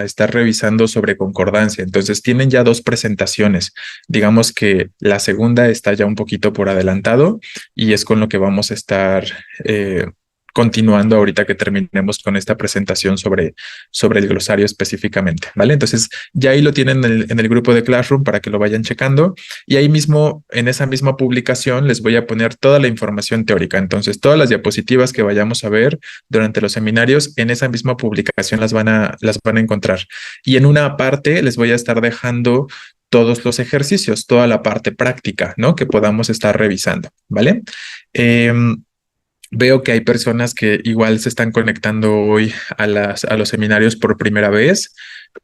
estar revisando sobre concordancia. Entonces tienen ya dos presentaciones. Digamos que la segunda está ya un poquito por adelantado y es con lo que vamos a estar continuando ahorita que terminemos con esta presentación sobre el glosario específicamente, ¿vale? Entonces ya ahí lo tienen en el grupo de Classroom para que lo vayan checando y ahí mismo, en esa misma publicación, les voy a poner toda la información teórica. Entonces todas las diapositivas que vayamos a ver durante los seminarios, en esa misma publicación las van a encontrar. Y en una parte les voy a estar dejando todos los ejercicios, toda la parte práctica, ¿no? Que podamos estar revisando, ¿vale? Veo que hay personas que igual se están conectando hoy a los seminarios por primera vez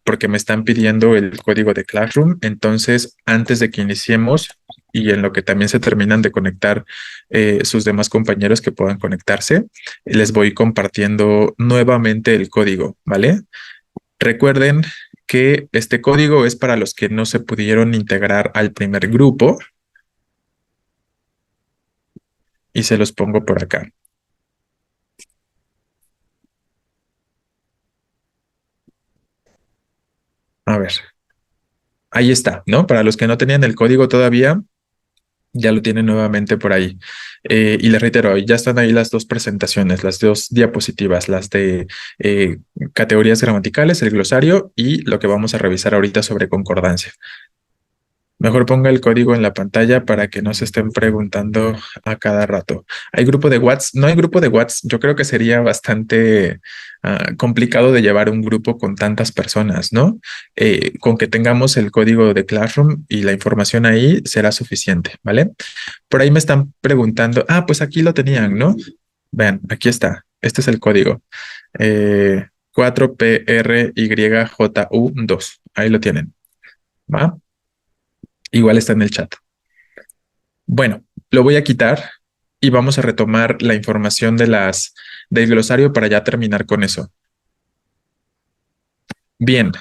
porque me están pidiendo el código de Classroom. Entonces, antes de que iniciemos y en lo que también se terminan de conectar sus demás compañeros que puedan conectarse, les voy compartiendo nuevamente el código, ¿vale? Recuerden que este código es para los que no se pudieron integrar al primer grupo y se los pongo por acá. A ver, ahí está, ¿no? Para los que no tenían el código todavía, ya lo tienen nuevamente por ahí. Y les reitero, ya están ahí las dos presentaciones, las dos diapositivas, las de categorías gramaticales, el glosario y lo que vamos a revisar ahorita sobre concordancia. Mejor ponga el código en la pantalla para que no se estén preguntando a cada rato. ¿Hay grupo de WhatsApp? No hay grupo de WhatsApp. Yo creo que sería bastante complicado de llevar un grupo con tantas personas, ¿no? Con que tengamos el código de Classroom y la información ahí será suficiente, ¿vale? Por ahí me están preguntando, pues aquí lo tenían, ¿no? Vean, aquí está. Este es el código. 4PRYJU2. Ahí lo tienen, ¿va? Igual está en el chat. Bueno, lo voy a quitar y vamos a retomar la información del glosario para ya terminar con eso. Bien,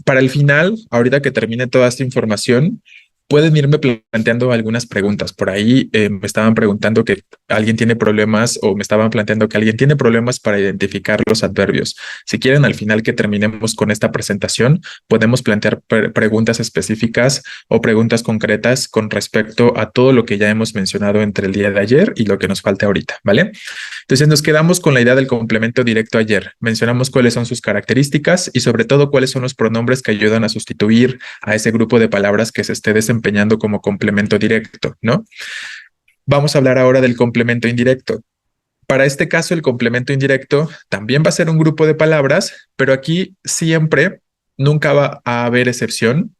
para el final, ahorita que termine toda esta información, pueden irme planteando algunas preguntas. Por ahí me estaban preguntando que alguien tiene problemas o me estaban planteando que alguien tiene problemas para identificar los adverbios. Si quieren, al final que terminemos con esta presentación, podemos plantear preguntas específicas o preguntas concretas con respecto a todo lo que ya hemos mencionado entre el día de ayer y lo que nos falta ahorita, ¿vale? Entonces nos quedamos con la idea del complemento directo ayer. Mencionamos cuáles son sus características y sobre todo cuáles son los pronombres que ayudan a sustituir a ese grupo de palabras que se esté desempeñando como complemento directo, ¿no? Vamos a hablar ahora del complemento indirecto. Para este caso, el complemento indirecto también va a ser un grupo de palabras, pero aquí siempre, nunca va a haber excepción,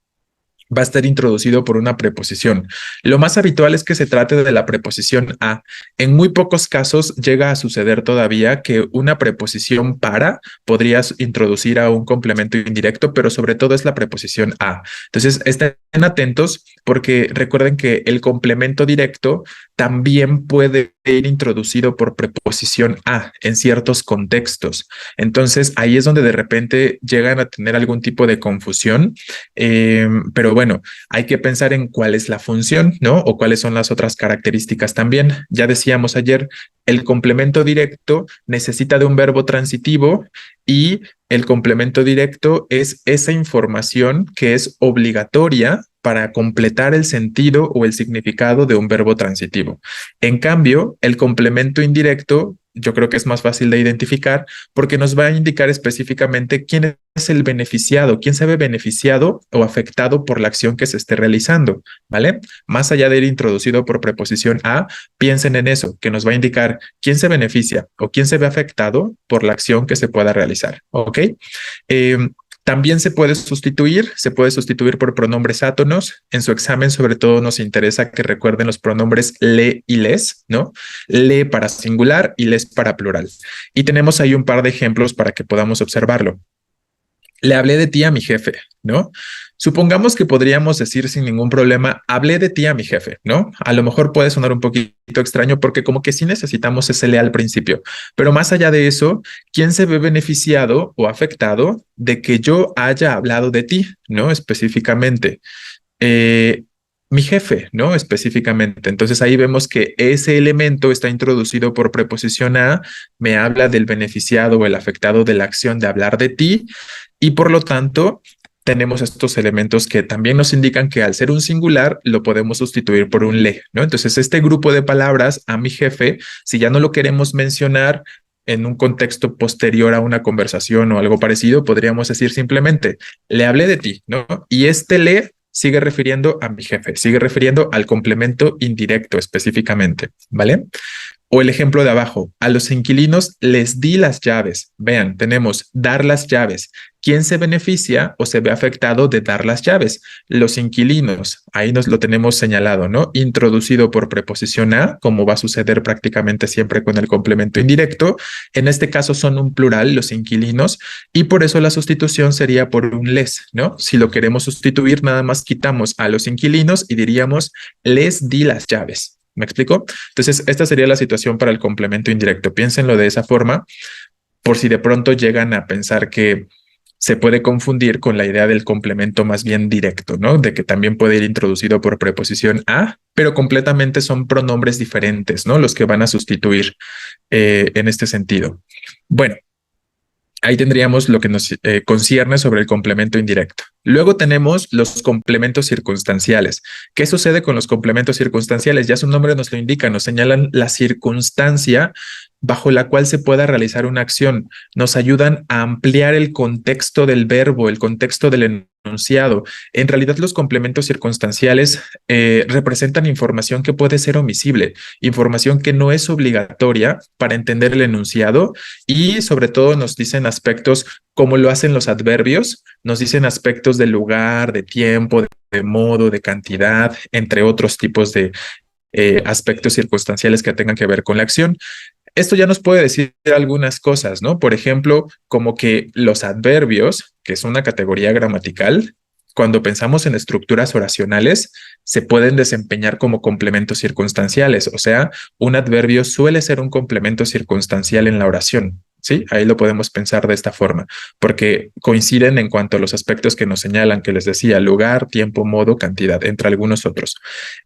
va a estar introducido por una preposición. Lo más habitual es que se trate de la preposición a. En muy pocos casos llega a suceder todavía que una preposición para podría introducir a un complemento indirecto, pero sobre todo es la preposición a. Entonces, estén atentos porque recuerden que el complemento directo también puede ir introducido por preposición a en ciertos contextos. Entonces, ahí es donde de repente llegan a tener algún tipo de confusión, pero bueno, hay que pensar en cuál es la función, ¿no? O cuáles son las otras características también. Ya decíamos ayer, el complemento directo necesita de un verbo transitivo y el complemento directo es esa información que es obligatoria para completar el sentido o el significado de un verbo transitivo. En cambio, el complemento indirecto yo creo que es más fácil de identificar porque nos va a indicar específicamente quién es el beneficiado, quién se ve beneficiado o afectado por la acción que se esté realizando, ¿vale? Más allá de ir introducido por preposición a, piensen en eso, que nos va a indicar quién se beneficia o quién se ve afectado por la acción que se pueda realizar, ¿ok? También se puede sustituir por pronombres átonos. En su examen, sobre todo, nos interesa que recuerden los pronombres le y les, ¿no? Le para singular y les para plural. Y tenemos ahí un par de ejemplos para que podamos observarlo. Le hablé de ti a mi jefe, ¿no? Supongamos que podríamos decir sin ningún problema, hablé de ti a mi jefe, ¿no? A lo mejor puede sonar un poquito extraño porque como que sí necesitamos ese le al principio, pero más allá de eso, ¿quién se ve beneficiado o afectado de que yo haya hablado de ti, ¿no? Específicamente. Mi jefe, ¿no? Específicamente. Entonces ahí vemos que ese elemento está introducido por preposición a, me habla del beneficiado o el afectado de la acción de hablar de ti y por lo tanto tenemos estos elementos que también nos indican que al ser un singular lo podemos sustituir por un le, ¿no? Entonces este grupo de palabras a mi jefe, si ya no lo queremos mencionar en un contexto posterior a una conversación o algo parecido, podríamos decir simplemente, le hablé de ti, ¿no? Y este le sigue refiriendo a mi jefe, sigue refiriendo al complemento indirecto específicamente, ¿vale? O el ejemplo de abajo, a los inquilinos les di las llaves. Vean, tenemos dar las llaves. ¿Quién se beneficia o se ve afectado de dar las llaves? Los inquilinos. Ahí nos lo tenemos señalado, ¿no? Introducido por preposición a, como va a suceder prácticamente siempre con el complemento indirecto. En este caso son un plural, los inquilinos, y por eso la sustitución sería por un les, ¿no? Si lo queremos sustituir, nada más quitamos a los inquilinos y diríamos les di las llaves. ¿Me explico? Entonces, esta sería la situación para el complemento indirecto. Piénsenlo de esa forma, por si de pronto llegan a pensar que se puede confundir con la idea del complemento más bien directo, ¿no? De que también puede ir introducido por preposición a, pero completamente son pronombres diferentes, ¿no? Los que van a sustituir en este sentido. Bueno, ahí tendríamos lo que nos concierne sobre el complemento indirecto. Luego tenemos los complementos circunstanciales. ¿Qué sucede con los complementos circunstanciales? Ya su nombre nos lo indica, nos señalan la circunstancia bajo la cual se pueda realizar una acción. Nos ayudan a ampliar el contexto del verbo, el contexto del enunciado. En realidad, los complementos circunstanciales representan información que puede ser omisible, información que no es obligatoria para entender el enunciado y sobre todo nos dicen aspectos como lo hacen los adverbios, nos dicen aspectos de lugar, de tiempo, de modo, de cantidad, entre otros tipos de aspectos circunstanciales que tengan que ver con la acción. Esto ya nos puede decir algunas cosas, ¿no? Por ejemplo, como que los adverbios, que es una categoría gramatical, cuando pensamos en estructuras oracionales, se pueden desempeñar como complementos circunstanciales. O sea, un adverbio suele ser un complemento circunstancial en la oración. Sí, ahí lo podemos pensar de esta forma, porque coinciden en cuanto a los aspectos que nos señalan, que les decía, lugar, tiempo, modo, cantidad, entre algunos otros.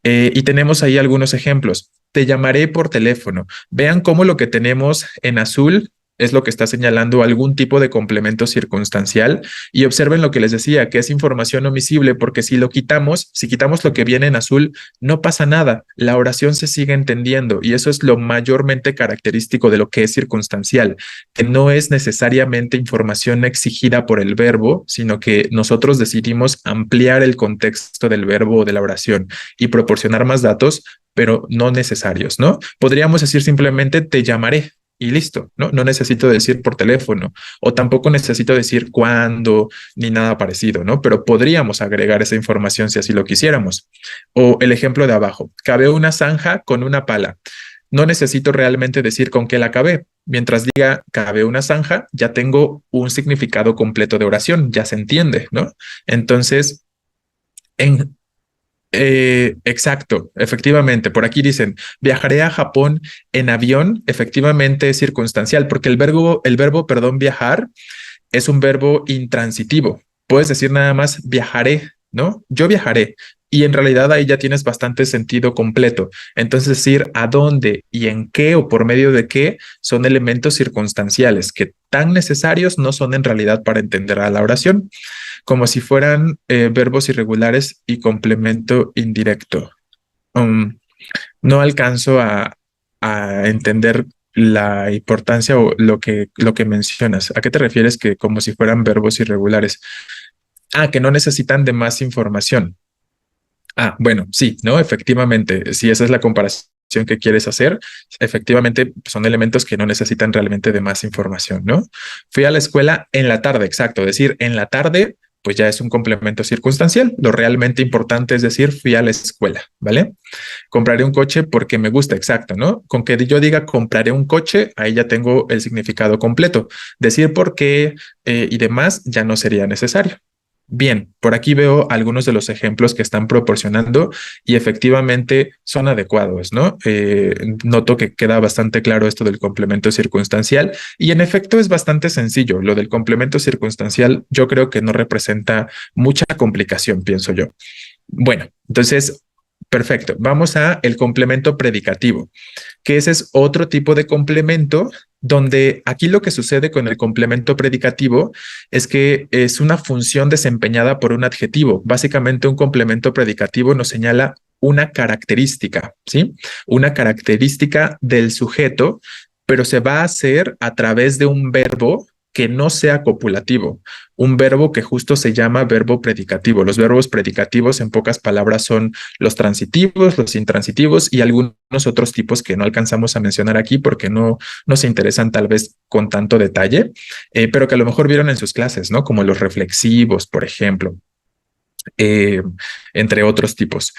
Y tenemos ahí algunos ejemplos. Te llamaré por teléfono. Vean cómo lo que tenemos en azul es lo que está señalando algún tipo de complemento circunstancial y observen lo que les decía, que es información omisible porque si lo quitamos, si quitamos lo que viene en azul, no pasa nada, la oración se sigue entendiendo y eso es lo mayormente característico de lo que es circunstancial, que no es necesariamente información exigida por el verbo, sino que nosotros decidimos ampliar el contexto del verbo o de la oración y proporcionar más datos, pero no necesarios, ¿no? Podríamos decir simplemente te llamaré y listo, ¿no? No necesito decir por teléfono o tampoco necesito decir cuándo ni nada parecido, ¿no? Pero podríamos agregar esa información si así lo quisiéramos. O el ejemplo de abajo, cavé una zanja con una pala. No necesito realmente decir con qué la cavé. Mientras diga cavé una zanja, ya tengo un significado completo de oración, ya se entiende, ¿no? Entonces, en exacto, efectivamente. Por aquí dicen, viajaré a Japón en avión, efectivamente es circunstancial, porque perdón, viajar es un verbo intransitivo. Puedes decir nada más viajaré, ¿no? Yo viajaré. Y en realidad ahí ya tienes bastante sentido completo. Entonces decir a dónde y en qué o por medio de qué son elementos circunstanciales que tan necesarios no son en realidad para entender a la oración, como si fueran verbos irregulares y complemento indirecto. Um, no alcanzo a entender la importancia o lo que mencionas. ¿A qué te refieres que como si fueran verbos irregulares? Ah, que no necesitan de más información. Ah, bueno, sí, ¿no? Efectivamente, si esa es la comparación que quieres hacer, efectivamente son elementos que no necesitan realmente de más información, ¿no? Fui a la escuela en la tarde, exacto. Decir en la tarde, pues ya es un complemento circunstancial. Lo realmente importante es decir fui a la escuela, ¿vale? Compraré un coche porque me gusta, exacto, ¿no? Con que yo diga compraré un coche, ahí ya tengo el significado completo. Decir por qué y demás ya no sería necesario. Bien, por aquí veo algunos de los ejemplos que están proporcionando y efectivamente son adecuados, ¿no? Noto que queda bastante claro esto del complemento circunstancial y en efecto es bastante sencillo. Lo del complemento circunstancial yo creo que no representa mucha complicación, pienso yo. Bueno, entonces, perfecto. Vamos a el complemento predicativo, que ese es otro tipo de complemento donde aquí lo que sucede con el complemento predicativo es que es una función desempeñada por un adjetivo. Básicamente un complemento predicativo nos señala una característica, ¿sí? Una característica del sujeto, pero se va a hacer a través de un verbo que no sea copulativo, un verbo que justo se llama verbo predicativo. Los verbos predicativos, en pocas palabras, son los transitivos, los intransitivos y algunos otros tipos que no alcanzamos a mencionar aquí porque no se interesan tal vez con tanto detalle, pero que a lo mejor vieron en sus clases, ¿no? Como los reflexivos, por ejemplo, eh, entre otros tipos.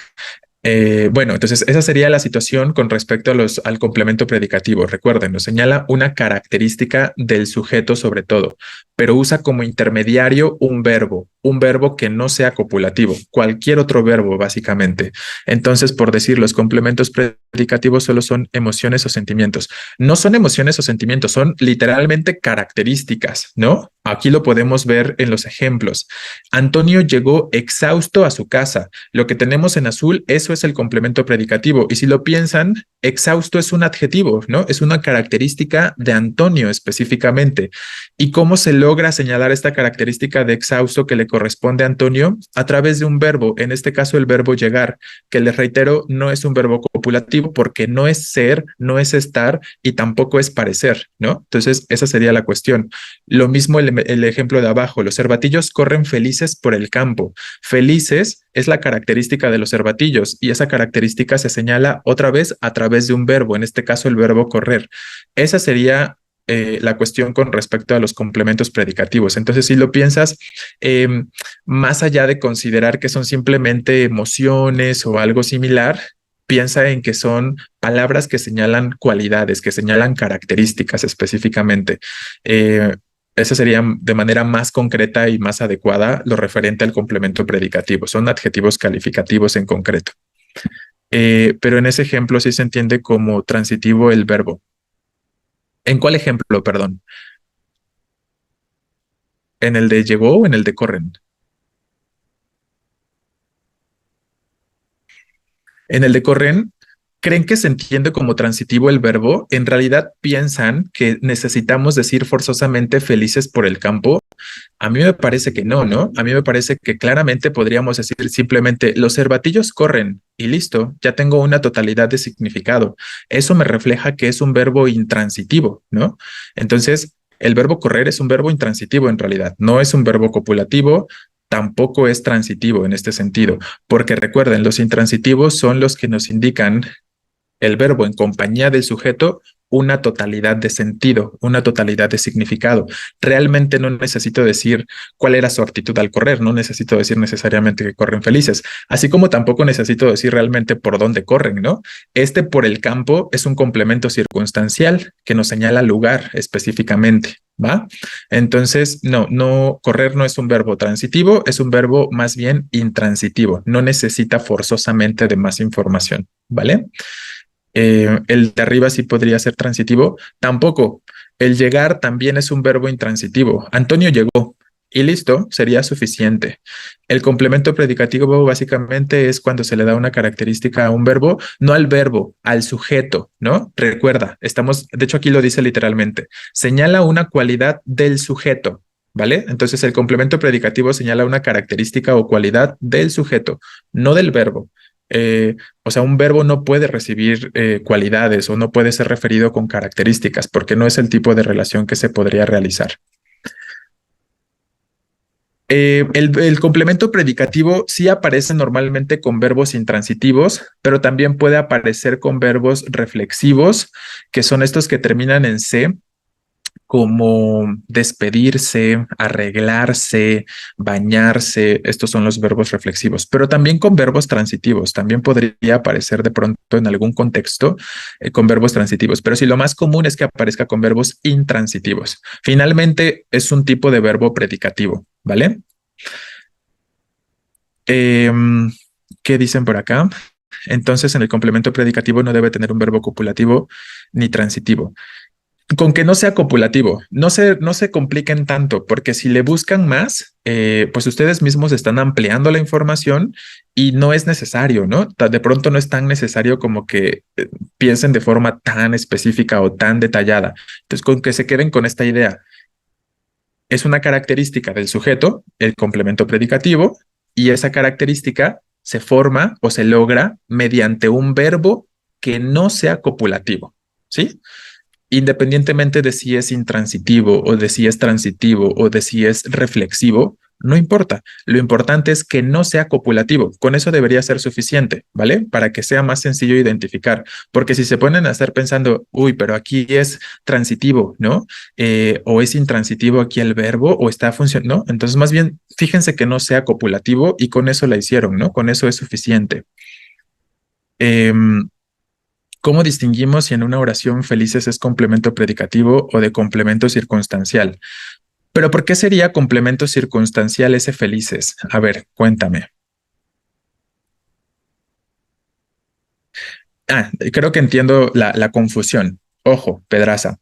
Bueno, entonces esa sería la situación con respecto a al complemento predicativo. Recuerden, nos señala una característica del sujeto sobre todo, pero usa como intermediario un verbo que no sea copulativo, cualquier otro verbo básicamente. Entonces, por decir, los complementos predicativos solo son emociones o sentimientos. No son emociones o sentimientos, son literalmente características, ¿no? Aquí lo podemos ver en los ejemplos. Antonio llegó exhausto a su casa. Lo que tenemos en azul, eso es el complemento predicativo. Y si lo piensan, exhausto es un adjetivo, ¿no? Es una característica de Antonio específicamente. ¿Y cómo se logra señalar esta característica de exhausto que le corresponde a Antonio? A través de un verbo, en este caso el verbo llegar, que les reitero, no es un verbo copulativo porque no es ser, no es estar y tampoco es parecer, ¿no? Entonces, esa sería la cuestión. Lo mismo el ejemplo de abajo, los cervatillos corren felices por el campo. Felices es la característica de los cervatillos y esa característica se señala otra vez a través de un verbo, en este caso el verbo correr. Esa sería la cuestión con respecto a los complementos predicativos. Entonces, si lo piensas, eh, más allá de considerar que son simplemente emociones o algo similar, piensa en que son palabras que señalan cualidades, que señalan características específicamente. Esa sería de manera más concreta y más adecuada lo referente al complemento predicativo. Son adjetivos calificativos en concreto. Pero en ese ejemplo sí se entiende como transitivo el verbo. ¿En cuál ejemplo, perdón? ¿En el de llegó o en el de corren? En el de corren, ¿creen que se entiende como transitivo el verbo? En realidad piensan que necesitamos decir forzosamente felices por el campo. A mí me parece que no, ¿no? A mí me parece que claramente podríamos decir simplemente los cervatillos corren y listo, ya tengo una totalidad de significado. Eso me refleja que es un verbo intransitivo, ¿no? Entonces, el verbo correr es un verbo intransitivo en realidad, no es un verbo copulativo, tampoco es transitivo en este sentido, porque recuerden, los intransitivos son los que nos indican el verbo en compañía del sujeto una totalidad de sentido, una totalidad de significado. Realmente no necesito decir cuál era su actitud al correr, no necesito decir necesariamente que corren felices, así como tampoco necesito decir realmente por dónde corren, ¿no? Este por el campo es un complemento circunstancial que nos señala lugar específicamente. ¿Va? Entonces, correr no es un verbo transitivo, es un verbo más bien intransitivo, no necesita forzosamente de más información, ¿vale? El de arriba sí podría ser transitivo. Tampoco. El llegar también es un verbo intransitivo. Antonio llegó y listo, sería suficiente. El complemento predicativo básicamente es cuando se le da una característica a un verbo, no al verbo, al sujeto, ¿no? Recuerda, de hecho aquí lo dice literalmente, señala una cualidad del sujeto. ¿Vale? Entonces el complemento predicativo señala una característica o cualidad del sujeto, no del verbo. O sea, un verbo no puede recibir cualidades o no puede ser referido con características porque no es el tipo de relación que se podría realizar. El complemento predicativo sí aparece normalmente con verbos intransitivos, pero también puede aparecer con verbos reflexivos, que son estos que terminan en C, como despedirse, arreglarse, bañarse. Estos son los verbos reflexivos, pero también con verbos transitivos. También podría aparecer de pronto en algún contexto con verbos transitivos, pero si lo más común es que aparezca con verbos intransitivos. Finalmente, es un tipo de verbo predicativo, ¿vale? Eh, ¿Qué dicen por acá? Entonces, en el complemento predicativo no debe tener un verbo copulativo ni transitivo. Con que no sea copulativo, no se compliquen tanto, porque si le buscan más, pues ustedes mismos están ampliando la información y no es necesario, ¿no? De pronto no es tan necesario como que piensen de forma tan específica o tan detallada. Entonces, con que se queden con esta idea, es una característica del sujeto, el complemento predicativo, y esa característica se forma o se logra mediante un verbo que no sea copulativo, ¿sí? Independientemente de si es intransitivo o de si es transitivo o de si es reflexivo, no importa. Lo importante es que no sea copulativo. Con eso debería ser suficiente, ¿vale? Para que sea más sencillo identificar. Porque si se ponen a estar pensando, uy, pero aquí es transitivo, ¿no? O es intransitivo aquí el verbo o está funcionando, ¿no? Entonces, más bien, fíjense que no sea copulativo y con eso la hicieron, ¿no? Con eso es suficiente. Em, ¿Cómo distinguimos si en una oración felices es complemento predicativo o de complemento circunstancial? Pero ¿por qué sería complemento circunstancial ese felices? A ver, cuéntame. Creo que entiendo la confusión. Ojo, Pedraza.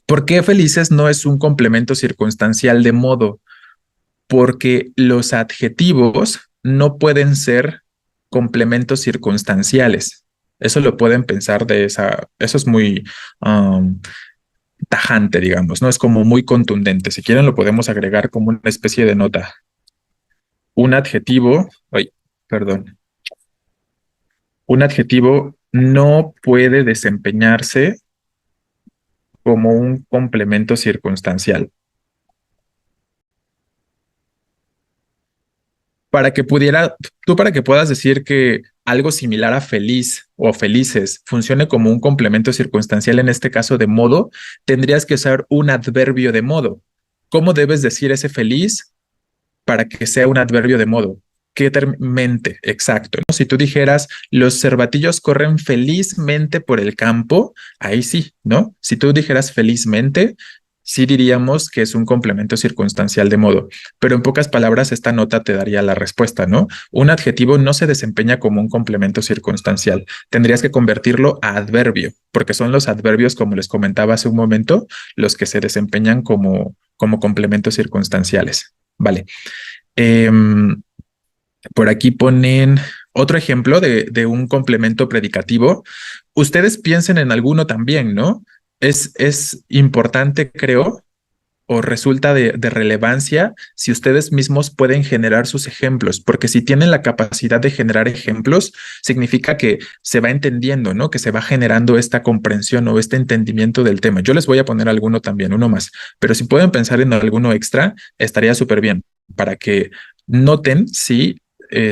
¿Por qué felices no es un complemento circunstancial de modo? Porque los adjetivos no pueden ser complementos circunstanciales. Eso lo pueden pensar de esa, eso es muy, um, tajante, digamos, ¿no? Es como muy contundente. Si quieren, lo podemos agregar como una especie de nota. Un adjetivo, ay, perdón, un adjetivo no puede desempeñarse como un complemento circunstancial. Para que pudiera, tú para que puedas decir que algo similar a feliz o felices funcione como un complemento circunstancial, en este caso de modo, tendrías que usar un adverbio de modo. ¿Cómo debes decir ese feliz para que sea un adverbio de modo? ¿Qué mente? Exacto, ¿no? Si tú dijeras, los cervatillos corren felizmente por el campo, ahí sí, ¿no? Si tú dijeras felizmente, sí diríamos que es un complemento circunstancial de modo, pero en pocas palabras esta nota te daría la respuesta, ¿no? Un adjetivo no se desempeña como un complemento circunstancial. Tendrías que convertirlo a adverbio, porque son los adverbios, como les comentaba hace un momento, los que se desempeñan como complementos circunstanciales. Vale. Em, por aquí ponen otro ejemplo de un complemento predicativo. Ustedes piensen en alguno también, ¿no? Es importante, creo, o resulta de relevancia si ustedes mismos pueden generar sus ejemplos, porque si tienen la capacidad de generar ejemplos, significa que se va entendiendo, ¿no? Que se va generando esta comprensión o este entendimiento del tema. Yo les voy a poner alguno también, uno más, pero si pueden pensar en alguno extra, estaría súper bien para que noten si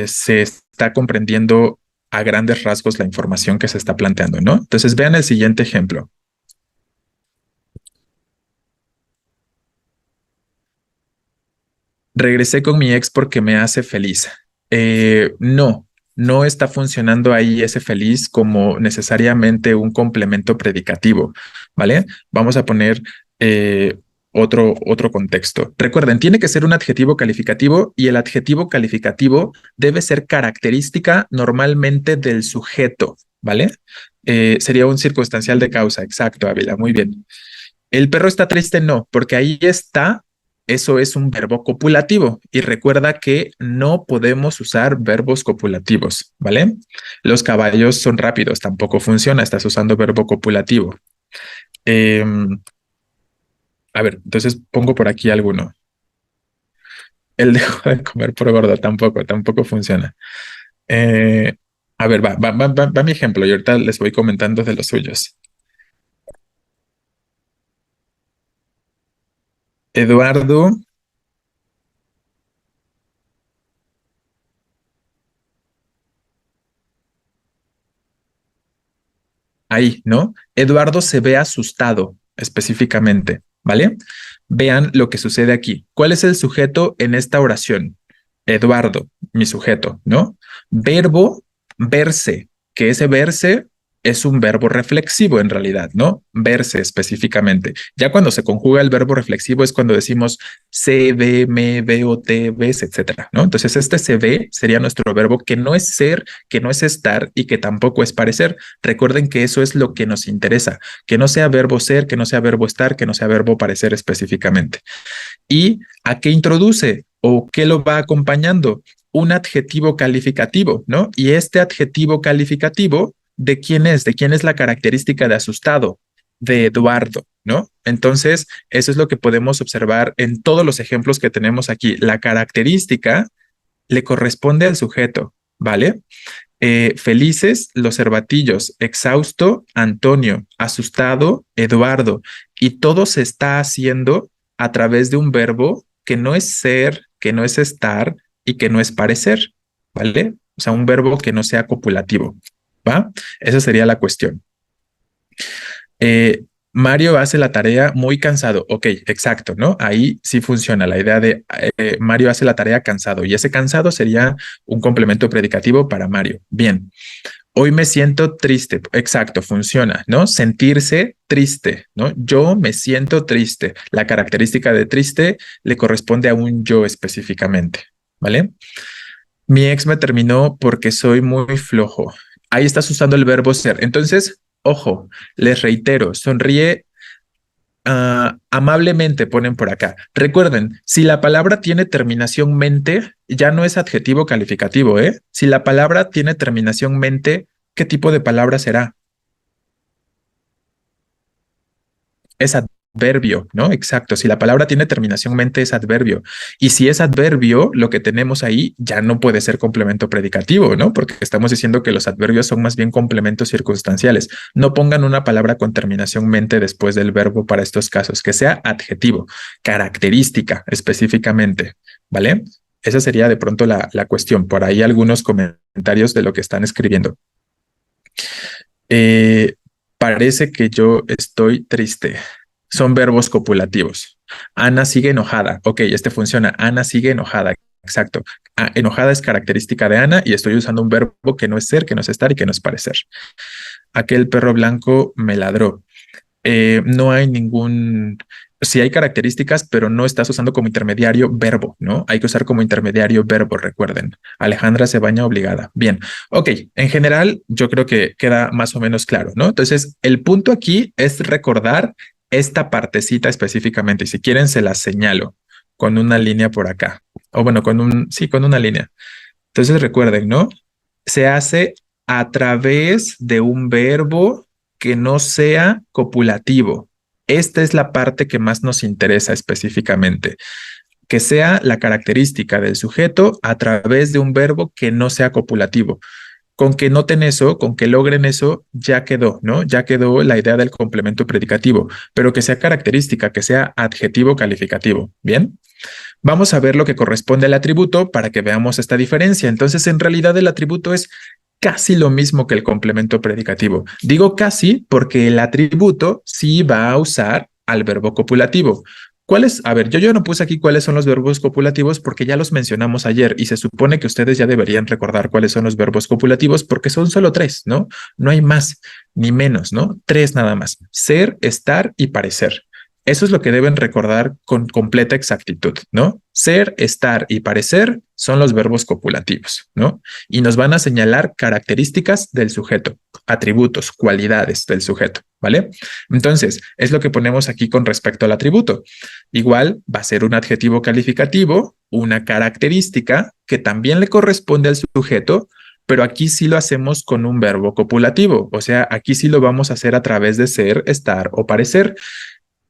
se está comprendiendo a grandes rasgos la información que se está planteando, ¿no? Entonces vean el siguiente ejemplo. Regresé con mi ex porque me hace feliz. No, no está funcionando ahí ese feliz como necesariamente un complemento predicativo, ¿vale? Vamos a poner otro contexto. Recuerden, tiene que ser un adjetivo calificativo y el adjetivo calificativo debe ser característica normalmente del sujeto, ¿vale? Sería un circunstancial de causa, exacto, Ávila, muy bien. El perro está triste, no, porque ahí está, eso es un verbo copulativo. Y recuerda que no podemos usar verbos copulativos, ¿vale? Los caballos son rápidos, tampoco funciona, estás usando verbo copulativo. Eh, a ver, entonces pongo por aquí alguno. El dejó de comer por gordo, tampoco funciona. Eh, a ver, va mi ejemplo y ahorita les voy comentando de los suyos. Eduardo, ahí, ¿no? Eduardo se ve asustado específicamente, ¿vale? Vean lo que sucede aquí. ¿Cuál es el sujeto en esta oración? Eduardo, mi sujeto, ¿no? Verbo, verse, que ese verse es un verbo reflexivo en realidad, ¿no? Verse específicamente. Ya cuando se conjuga el verbo reflexivo es cuando decimos se ve, me veo, te ves, etcétera, ¿no? Entonces este se ve sería nuestro verbo que no es ser, que no es estar y que tampoco es parecer. Recuerden que eso es lo que nos interesa, que no sea verbo ser, que no sea verbo estar, que no sea verbo parecer específicamente. ¿Y a qué introduce o qué lo va acompañando? Un adjetivo calificativo, ¿no? Y este adjetivo calificativo, ¿de quién es? ¿De quién es la característica de asustado? De Eduardo, ¿no? Entonces, eso es lo que podemos observar en todos los ejemplos que tenemos aquí. La característica le corresponde al sujeto, ¿vale? Felices los cervatillos, exhausto, Antonio, asustado, Eduardo. Y todo se está haciendo a través de un verbo que no es ser, que no es estar y que no es parecer, ¿vale? O sea, un verbo que no sea copulativo, ¿va? Esa sería la cuestión. Eh, Mario hace la tarea muy cansado. Ok, exacto, ¿no? Ahí sí funciona la idea de Mario hace la tarea cansado y ese cansado sería un complemento predicativo para Mario. Bien, hoy me siento triste. Exacto, funciona, ¿no? Sentirse triste, ¿no? Yo me siento triste. La característica de triste le corresponde a un yo específicamente, ¿vale? Mi ex me terminó porque soy muy flojo. Ahí estás usando el verbo ser. Entonces, ojo, les reitero, sonríe amablemente, ponen por acá. Recuerden, si la palabra tiene terminación mente, ya no es adjetivo calificativo, ¿eh? Si la palabra tiene terminación mente, ¿qué tipo de palabra será? Es adverbio, ¿no? Exacto. Si la palabra tiene terminación mente es adverbio. Y si es adverbio, lo que tenemos ahí ya no puede ser complemento predicativo, ¿no? Porque estamos diciendo que los adverbios son más bien complementos circunstanciales. No pongan una palabra con terminación mente después del verbo para estos casos, que sea adjetivo, característica específicamente, ¿vale? Esa sería de pronto la cuestión. Por ahí algunos comentarios de lo que están escribiendo. Eh, Parece que yo estoy triste. Son verbos copulativos. Ana sigue enojada. Ok, este funciona. Ana sigue enojada. Exacto. Enojada es característica de Ana y estoy usando un verbo que no es ser, que no es estar y que no es parecer. Aquel perro blanco me ladró. No hay ningún, sí hay características, pero no estás usando como intermediario verbo, ¿no? Hay que usar como intermediario verbo, recuerden. Alejandra se baña obligada. Bien, ok, en general yo creo que queda más o menos claro, ¿no? Entonces, el punto aquí es recordar esta partecita específicamente y si quieren se la señalo con una línea por acá. O bueno, sí, con una línea. Entonces recuerden, ¿no? Se hace a través de un verbo que no sea copulativo. Esta es la parte que más nos interesa específicamente, que sea la característica del sujeto a través de un verbo que no sea copulativo. Con que noten eso, con que logren eso, ya quedó, ¿no? Ya quedó la idea del complemento predicativo, pero que sea característica, que sea adjetivo calificativo. ¿Bien? Vamos a ver lo que corresponde al atributo para que veamos esta diferencia. Entonces, en realidad el atributo es casi lo mismo que el complemento predicativo. Digo casi porque el atributo sí va a usar al verbo copulativo. ¿Cuáles? A ver, yo no puse aquí cuáles son los verbos copulativos porque ya los mencionamos ayer y se supone que ustedes ya deberían recordar cuáles son los verbos copulativos porque son solo tres, ¿no? No hay más ni menos, ¿no? Tres nada más. Ser, estar y parecer. Eso es lo que deben recordar con completa exactitud, ¿no? Ser, estar y parecer son los verbos copulativos, ¿no? Y nos van a señalar características del sujeto, atributos, cualidades del sujeto, ¿vale? Entonces, es lo que ponemos aquí con respecto al atributo. Igual va a ser un adjetivo calificativo, una característica que también le corresponde al sujeto, pero aquí sí lo hacemos con un verbo copulativo, o sea, aquí sí lo vamos a hacer a través de ser, estar o parecer.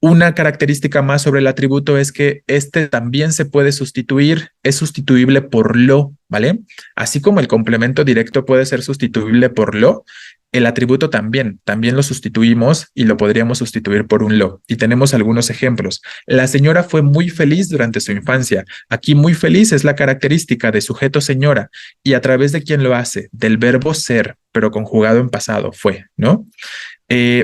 Una característica más sobre el atributo es que este también se puede sustituir, es sustituible por lo, ¿vale? Así como el complemento directo puede ser sustituible por lo, el atributo también lo sustituimos y lo podríamos sustituir por un lo. Y tenemos algunos ejemplos. La señora fue muy feliz durante su infancia. Aquí muy feliz es la característica de sujeto señora. ¿Y a través de quién lo hace? Del verbo ser, pero conjugado en pasado, fue, ¿no?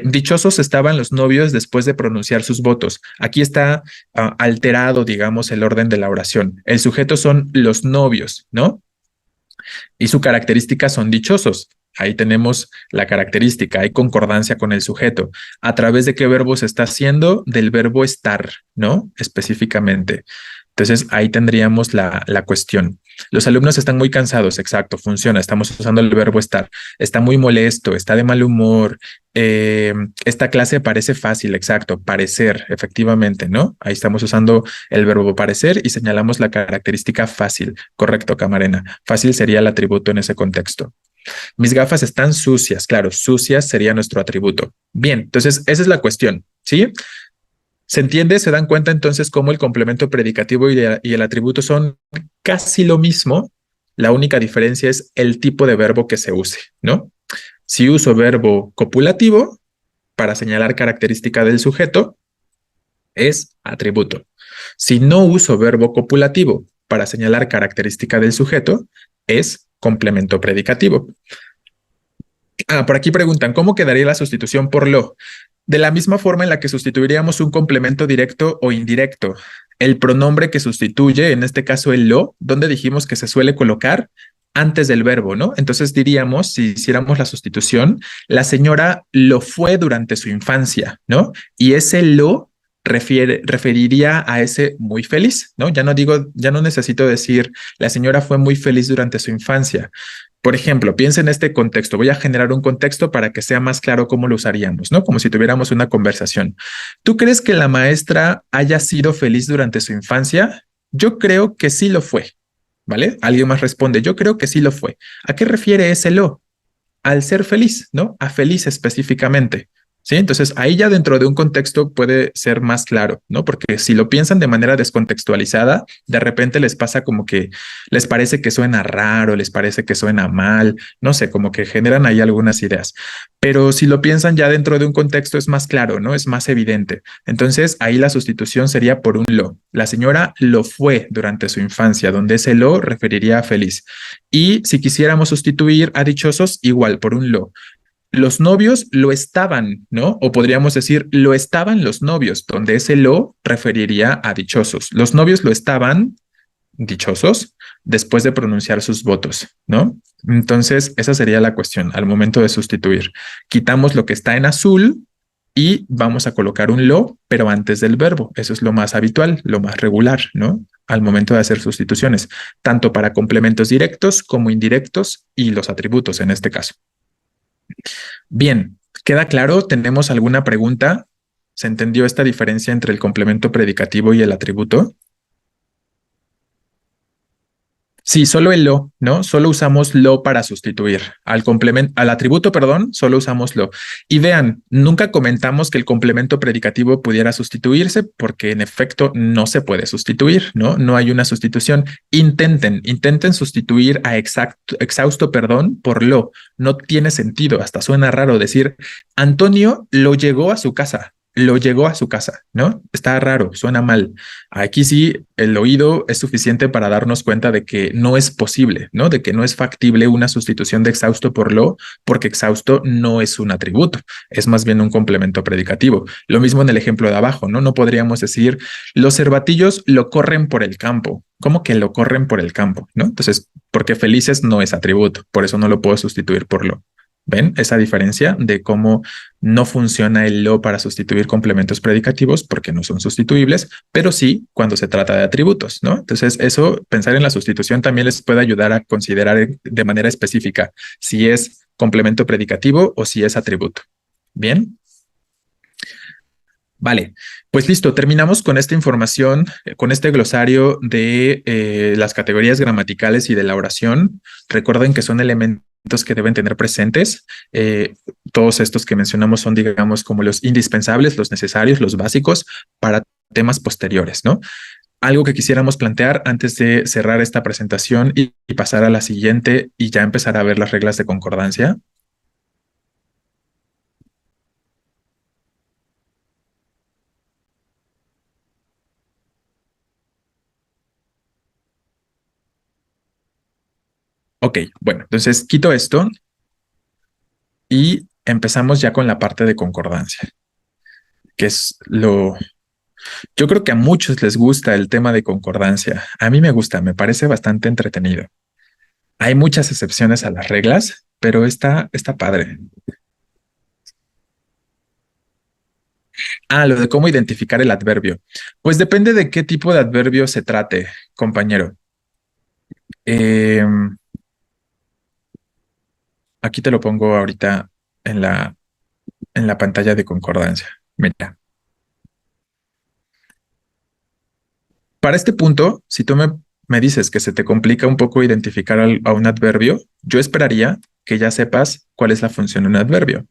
Dichosos estaban los novios después de pronunciar sus votos. Aquí está alterado, digamos, el orden de la oración. El sujeto son los novios, ¿no? Y su característica son dichosos. Ahí tenemos la característica, hay concordancia con el sujeto. ¿A través de qué verbo se está haciendo? Del verbo estar, ¿no? Específicamente. Entonces ahí tendríamos la cuestión. Los alumnos están muy cansados, exacto, funciona, estamos usando el verbo estar. Está muy molesto, está de mal humor. Esta clase parece fácil, exacto, parecer, efectivamente, ¿no? Ahí estamos usando el verbo parecer y señalamos la característica fácil. Correcto, Camarena. Fácil sería el atributo en ese contexto. Mis gafas están sucias, claro, sucias sería nuestro atributo. Bien, entonces esa es la cuestión, ¿sí? ¿Se entiende? ¿Se dan cuenta entonces cómo el complemento predicativo y el atributo son casi lo mismo? La única diferencia es el tipo de verbo que se use, ¿no? Si uso verbo copulativo para señalar característica del sujeto, es atributo. Si no uso verbo copulativo para señalar característica del sujeto, es complemento predicativo. Por aquí preguntan, ¿cómo quedaría la sustitución por lo? De la misma forma en la que sustituiríamos un complemento directo o indirecto. El pronombre que sustituye, en este caso el lo, donde dijimos que se suele colocar antes del verbo, ¿no? Entonces diríamos, si hiciéramos la sustitución, la señora lo fue durante su infancia, ¿no? Y ese lo referiría a ese muy feliz, ¿no? Ya no necesito decir la señora fue muy feliz durante su infancia. Por ejemplo, piensa en este contexto. Voy a generar un contexto para que sea más claro cómo lo usaríamos, ¿no? Como si tuviéramos una conversación. ¿Tú crees que la maestra haya sido feliz durante su infancia? Yo creo que sí lo fue, ¿vale? Alguien más responde, yo creo que sí lo fue. ¿A qué refiere ese lo? Al ser feliz, ¿no? A feliz específicamente. Sí, entonces ahí ya dentro de un contexto puede ser más claro, ¿no? Porque si lo piensan de manera descontextualizada, de repente les pasa como que les parece que suena raro, les parece que suena mal, no sé, como que generan ahí algunas ideas. Pero si lo piensan ya dentro de un contexto es más claro, ¿no? Es más evidente. Entonces ahí la sustitución sería por un lo. La señora lo fue durante su infancia, donde ese lo referiría a feliz. Y si quisiéramos sustituir a dichosos, igual por un lo. Los novios lo estaban, ¿no? O podríamos decir, lo estaban los novios, donde ese lo referiría a dichosos. Los novios lo estaban dichosos después de pronunciar sus votos, ¿no? Entonces, esa sería la cuestión al momento de sustituir. Quitamos lo que está en azul y vamos a colocar un lo, pero antes del verbo. Eso es lo más habitual, lo más regular, ¿no? Al momento de hacer sustituciones, tanto para complementos directos como indirectos y los atributos en este caso. Bien, ¿queda claro? ¿Tenemos alguna pregunta? ¿Se entendió esta diferencia entre el complemento predicativo y el atributo? Sí, solo el lo, ¿no? Solo usamos lo para sustituir. Al complemento, al atributo, perdón, solo usamos lo. Y vean, nunca comentamos que el complemento predicativo pudiera sustituirse porque en efecto no se puede sustituir, ¿no? No hay una sustitución. Intenten sustituir a exhausto, perdón, por lo. No tiene sentido, hasta suena raro decir, Antonio lo llegó a su casa. Lo llegó a su casa, ¿no? Está raro, suena mal. Aquí sí, el oído es suficiente para darnos cuenta de que no es posible, ¿no? De que no es factible una sustitución de exhausto por lo, porque exhausto no es un atributo, es más bien un complemento predicativo. Lo mismo en el ejemplo de abajo, ¿no? No podríamos decir, los cervatillos lo corren por el campo. ¿Cómo que lo corren por el campo, ¿no? Entonces, porque felices no es atributo, por eso no lo puedo sustituir por lo. ¿Ven esa diferencia de cómo no funciona el lo para sustituir complementos predicativos porque no son sustituibles, pero sí cuando se trata de atributos, ¿no? Entonces, eso, pensar en la sustitución también les puede ayudar a considerar de manera específica si es complemento predicativo o si es atributo. Bien. Vale, pues listo, terminamos con esta información, con este glosario de las categorías gramaticales y de la oración. Recuerden que son elementos que deben tener presentes. Todos estos que mencionamos son, digamos, como los indispensables, los necesarios, los básicos para temas posteriores, ¿no? Algo que quisiéramos plantear antes de cerrar esta presentación y pasar a la siguiente y ya empezar a ver las reglas de concordancia. Ok, bueno, entonces quito esto y empezamos ya con la parte de concordancia, que es lo... Yo creo que a muchos les gusta el tema de concordancia. A mí me gusta, me parece bastante entretenido. Hay muchas excepciones a las reglas, pero está padre. Ah, lo de cómo identificar el adverbio. Pues depende de qué tipo de adverbio se trate, compañero. Eh, Aquí te lo pongo ahorita en la pantalla de concordancia. Mira, para este punto, si tú me dices que se te complica un poco identificar a un adverbio, yo esperaría que ya sepas cuál es la función de un adverbio.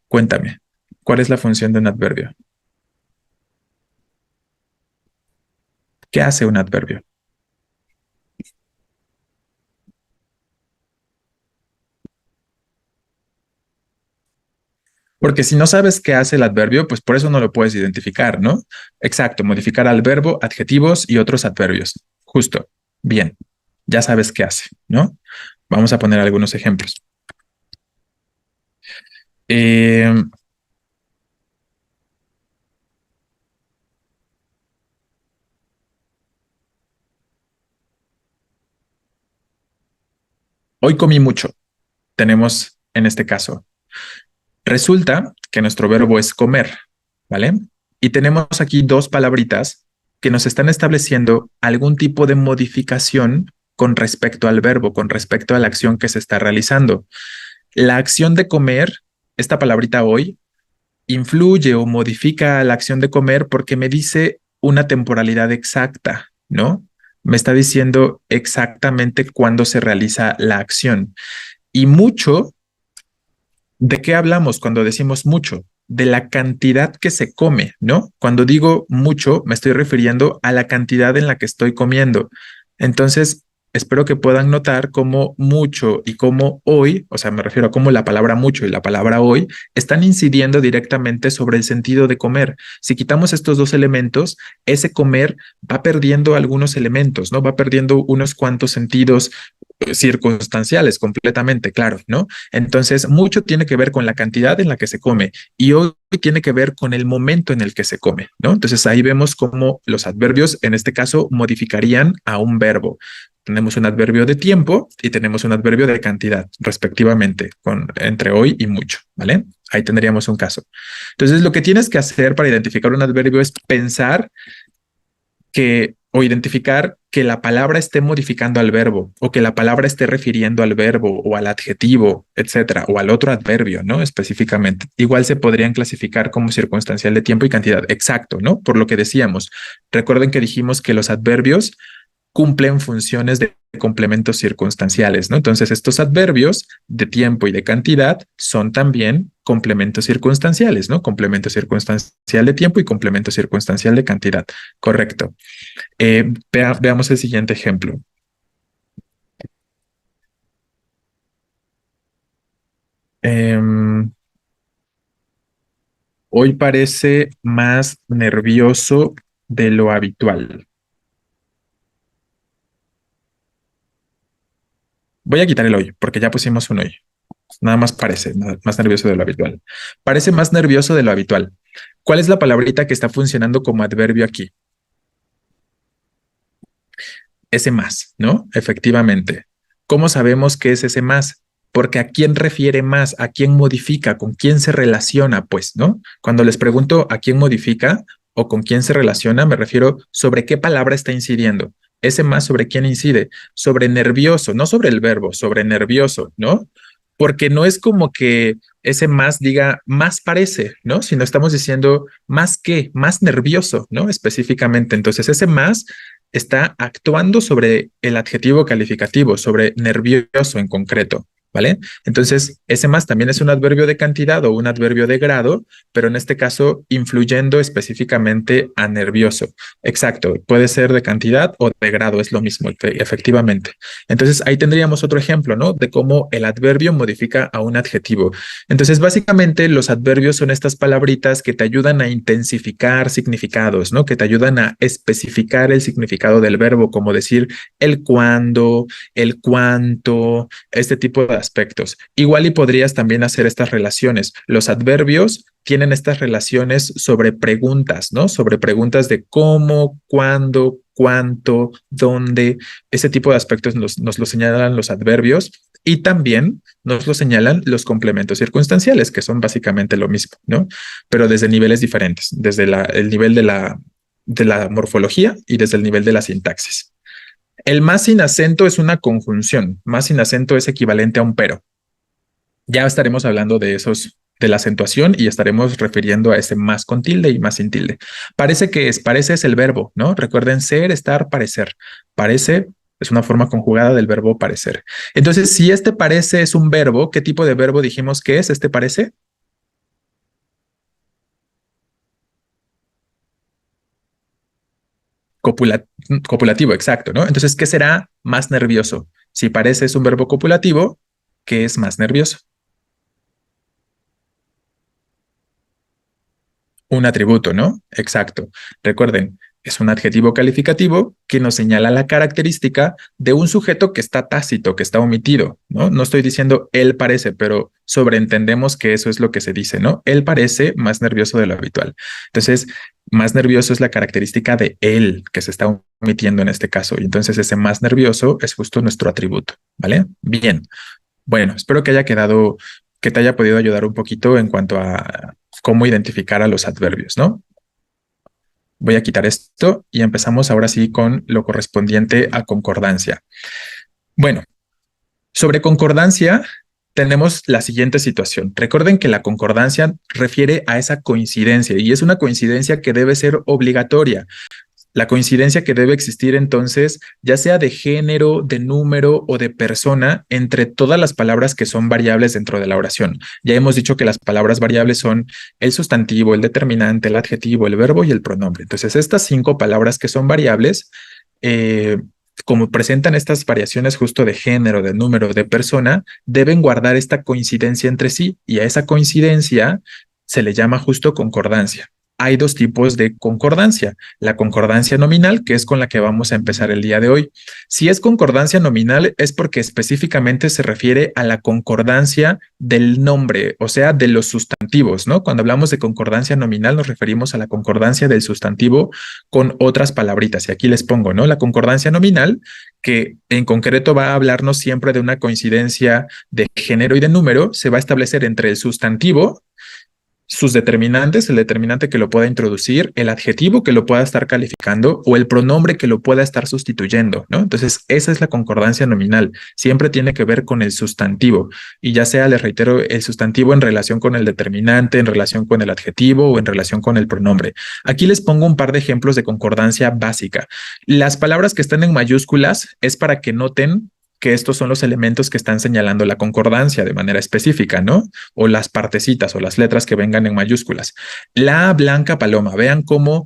Cuéntame, ¿cuál es la función de un adverbio? ¿Qué hace un adverbio? Porque si no sabes qué hace el adverbio, pues por eso no lo puedes identificar, ¿no? Exacto, modificar al verbo, adjetivos y otros adverbios. Justo. Bien, ya sabes qué hace, ¿no? Vamos a poner algunos ejemplos. Eh, Hoy comí mucho. Tenemos en este caso. Resulta que nuestro verbo es comer, ¿vale? Y tenemos aquí dos palabritas que nos están estableciendo algún tipo de modificación con respecto al verbo, con respecto a la acción que se está realizando. La acción de comer, esta palabrita hoy, influye o modifica la acción de comer porque me dice una temporalidad exacta, ¿no? Me está diciendo exactamente cuándo se realiza la acción. Y mucho, ¿de qué hablamos cuando decimos mucho? De la cantidad que se come, ¿no? Cuando digo mucho, me estoy refiriendo a la cantidad en la que estoy comiendo. Entonces, espero que puedan notar cómo mucho y cómo hoy, o sea, me refiero a cómo la palabra mucho y la palabra hoy están incidiendo directamente sobre el sentido de comer. Si quitamos estos dos elementos, ese comer va perdiendo algunos elementos, ¿no? Va perdiendo unos cuantos sentidos circunstanciales completamente, claro, ¿no? Entonces, mucho tiene que ver con la cantidad en la que se come y hoy tiene que ver con el momento en el que se come, ¿no? Entonces, ahí vemos cómo los adverbios, en este caso, modificarían a un verbo. Tenemos un adverbio de tiempo y tenemos un adverbio de cantidad, respectivamente, entre hoy y mucho, ¿vale? Ahí tendríamos un caso. Entonces, lo que tienes que hacer para identificar un adverbio es pensar que o identificar que la palabra esté modificando al verbo o que la palabra esté refiriendo al verbo o al adjetivo, etcétera, o al otro adverbio, ¿no? Específicamente. Igual se podrían clasificar como circunstancial de tiempo y cantidad. Exacto, ¿no? Por lo que decíamos. Recuerden que dijimos que los adverbios cumplen funciones de complementos circunstanciales, ¿no? Entonces, estos adverbios de tiempo y de cantidad son también complementos circunstanciales, ¿no? Complemento circunstancial de tiempo y complemento circunstancial de cantidad. Correcto. Veamos el siguiente ejemplo. Em, Hoy parece más nervioso de lo habitual. Voy a quitar el hoy porque ya pusimos un hoy. Nada más parece más nervioso de lo habitual. Parece más nervioso de lo habitual. ¿Cuál es la palabrita que está funcionando como adverbio aquí? Ese más, ¿no? Efectivamente. ¿Cómo sabemos que es ese más? Porque a quién refiere más, a quién modifica, con quién se relaciona, pues, ¿no? Cuando les pregunto a quién modifica o con quién se relaciona, me refiero sobre qué palabra está incidiendo. Ese más sobre quién incide, sobre nervioso, no sobre el verbo, sobre nervioso, ¿no? Porque no es como que ese más diga más parece, ¿no? Sino estamos diciendo más que, más nervioso, ¿no? Específicamente. Entonces, ese más está actuando sobre el adjetivo calificativo, sobre nervioso en concreto, ¿vale? Entonces, ese más también es un adverbio de cantidad o un adverbio de grado, pero en este caso influyendo específicamente a nervioso. Exacto, puede ser de cantidad o de grado, es lo mismo, efectivamente. Entonces, ahí tendríamos otro ejemplo, ¿no? De cómo el adverbio modifica a un adjetivo. Entonces, básicamente los adverbios son estas palabritas que te ayudan a intensificar significados, ¿no? Que te ayudan a especificar el significado del verbo, como decir el cuándo, el cuánto, este tipo de aspectos. Igual y podrías también hacer estas relaciones. Los adverbios tienen estas relaciones sobre preguntas, ¿no? Sobre preguntas de cómo, cuándo, cuánto, dónde. Ese tipo de aspectos nos lo señalan los adverbios y también nos lo señalan los complementos circunstanciales, que son básicamente lo mismo, ¿no? Pero desde niveles diferentes, desde el nivel de la morfología y desde el nivel de la sintaxis. El más sin acento es una conjunción. Más sin acento es equivalente a un pero. Ya estaremos hablando de esos, de la acentuación y estaremos refiriendo a ese más con tilde y más sin tilde. Parece es el verbo, ¿no? Recuerden ser, estar, parecer. Parece es una forma conjugada del verbo parecer. Entonces, si este parece es un verbo, ¿qué tipo de verbo dijimos que es este parece? Copula- Copulativo, exacto, ¿no? Entonces, ¿qué será más nervioso? Si parece es un verbo copulativo, ¿qué es más nervioso? Un atributo, ¿no? Exacto. Recuerden, es un adjetivo calificativo que nos señala la característica de un sujeto que está tácito, que está omitido, ¿no? No estoy diciendo él parece, pero sobreentendemos que eso es lo que se dice, ¿no? Él parece más nervioso de lo habitual. Entonces, más nervioso es la característica de él que se está omitiendo en este caso. Y entonces ese más nervioso es justo nuestro atributo, ¿vale? Bien. Bueno, espero que haya quedado, que te haya podido ayudar un poquito en cuanto a cómo identificar a los adverbios, ¿no? Voy a quitar esto y empezamos ahora sí con lo correspondiente a concordancia. Bueno, sobre concordancia tenemos la siguiente situación. Recuerden que la concordancia refiere a esa coincidencia y es una coincidencia que debe ser obligatoria. La coincidencia que debe existir entonces, ya sea de género, de número o de persona, entre todas las palabras que son variables dentro de la oración. Ya hemos dicho que las palabras variables son el sustantivo, el determinante, el adjetivo, el verbo y el pronombre. Entonces, estas 5 palabras que son variables, eh, como presentan estas variaciones justo de género, de número, de persona, deben guardar esta coincidencia entre sí y a esa coincidencia se le llama justo concordancia. Hay 2 tipos de concordancia. La concordancia nominal, que es con la que vamos a empezar el día de hoy. Si es concordancia nominal, es porque específicamente se refiere a la concordancia del nombre, o sea, de los sustantivos, ¿no? Cuando hablamos de concordancia nominal, nos referimos a la concordancia del sustantivo con otras palabritas. Y aquí les pongo, ¿no? La concordancia nominal, que en concreto va a hablarnos siempre de una coincidencia de género y de número, se va a establecer entre el sustantivo, sus determinantes, el determinante que lo pueda introducir, el adjetivo que lo pueda estar calificando o el pronombre que lo pueda estar sustituyendo, ¿no? Entonces, esa es la concordancia nominal. Siempre tiene que ver con el sustantivo y ya sea, les reitero, el sustantivo en relación con el determinante, en relación con el adjetivo o en relación con el pronombre. Aquí les pongo un par de ejemplos de concordancia básica. Las palabras que están en mayúsculas es para que noten que estos son los elementos que están señalando la concordancia de manera específica, ¿no? O las partecitas o las letras que vengan en mayúsculas. La blanca paloma, vean cómo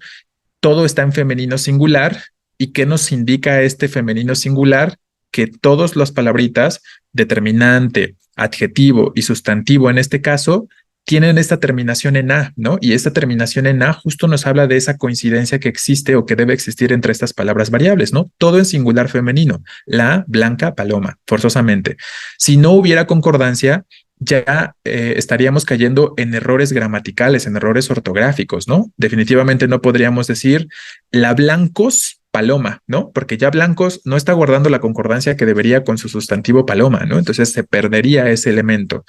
todo está en femenino singular y qué nos indica este femenino singular, que todas las palabritas, determinante, adjetivo y sustantivo en este caso, tienen esta terminación en A, ¿no? Y esta terminación en A justo nos habla de esa coincidencia que existe o que debe existir entre estas palabras variables, ¿no? Todo en singular femenino, la blanca paloma, forzosamente. Si no hubiera concordancia, ya estaríamos cayendo en errores gramaticales, en errores ortográficos, ¿no? Definitivamente no podríamos decir la blancos paloma, ¿no? Porque ya blancos no está guardando la concordancia que debería con su sustantivo paloma, ¿no? Entonces se perdería ese elemento.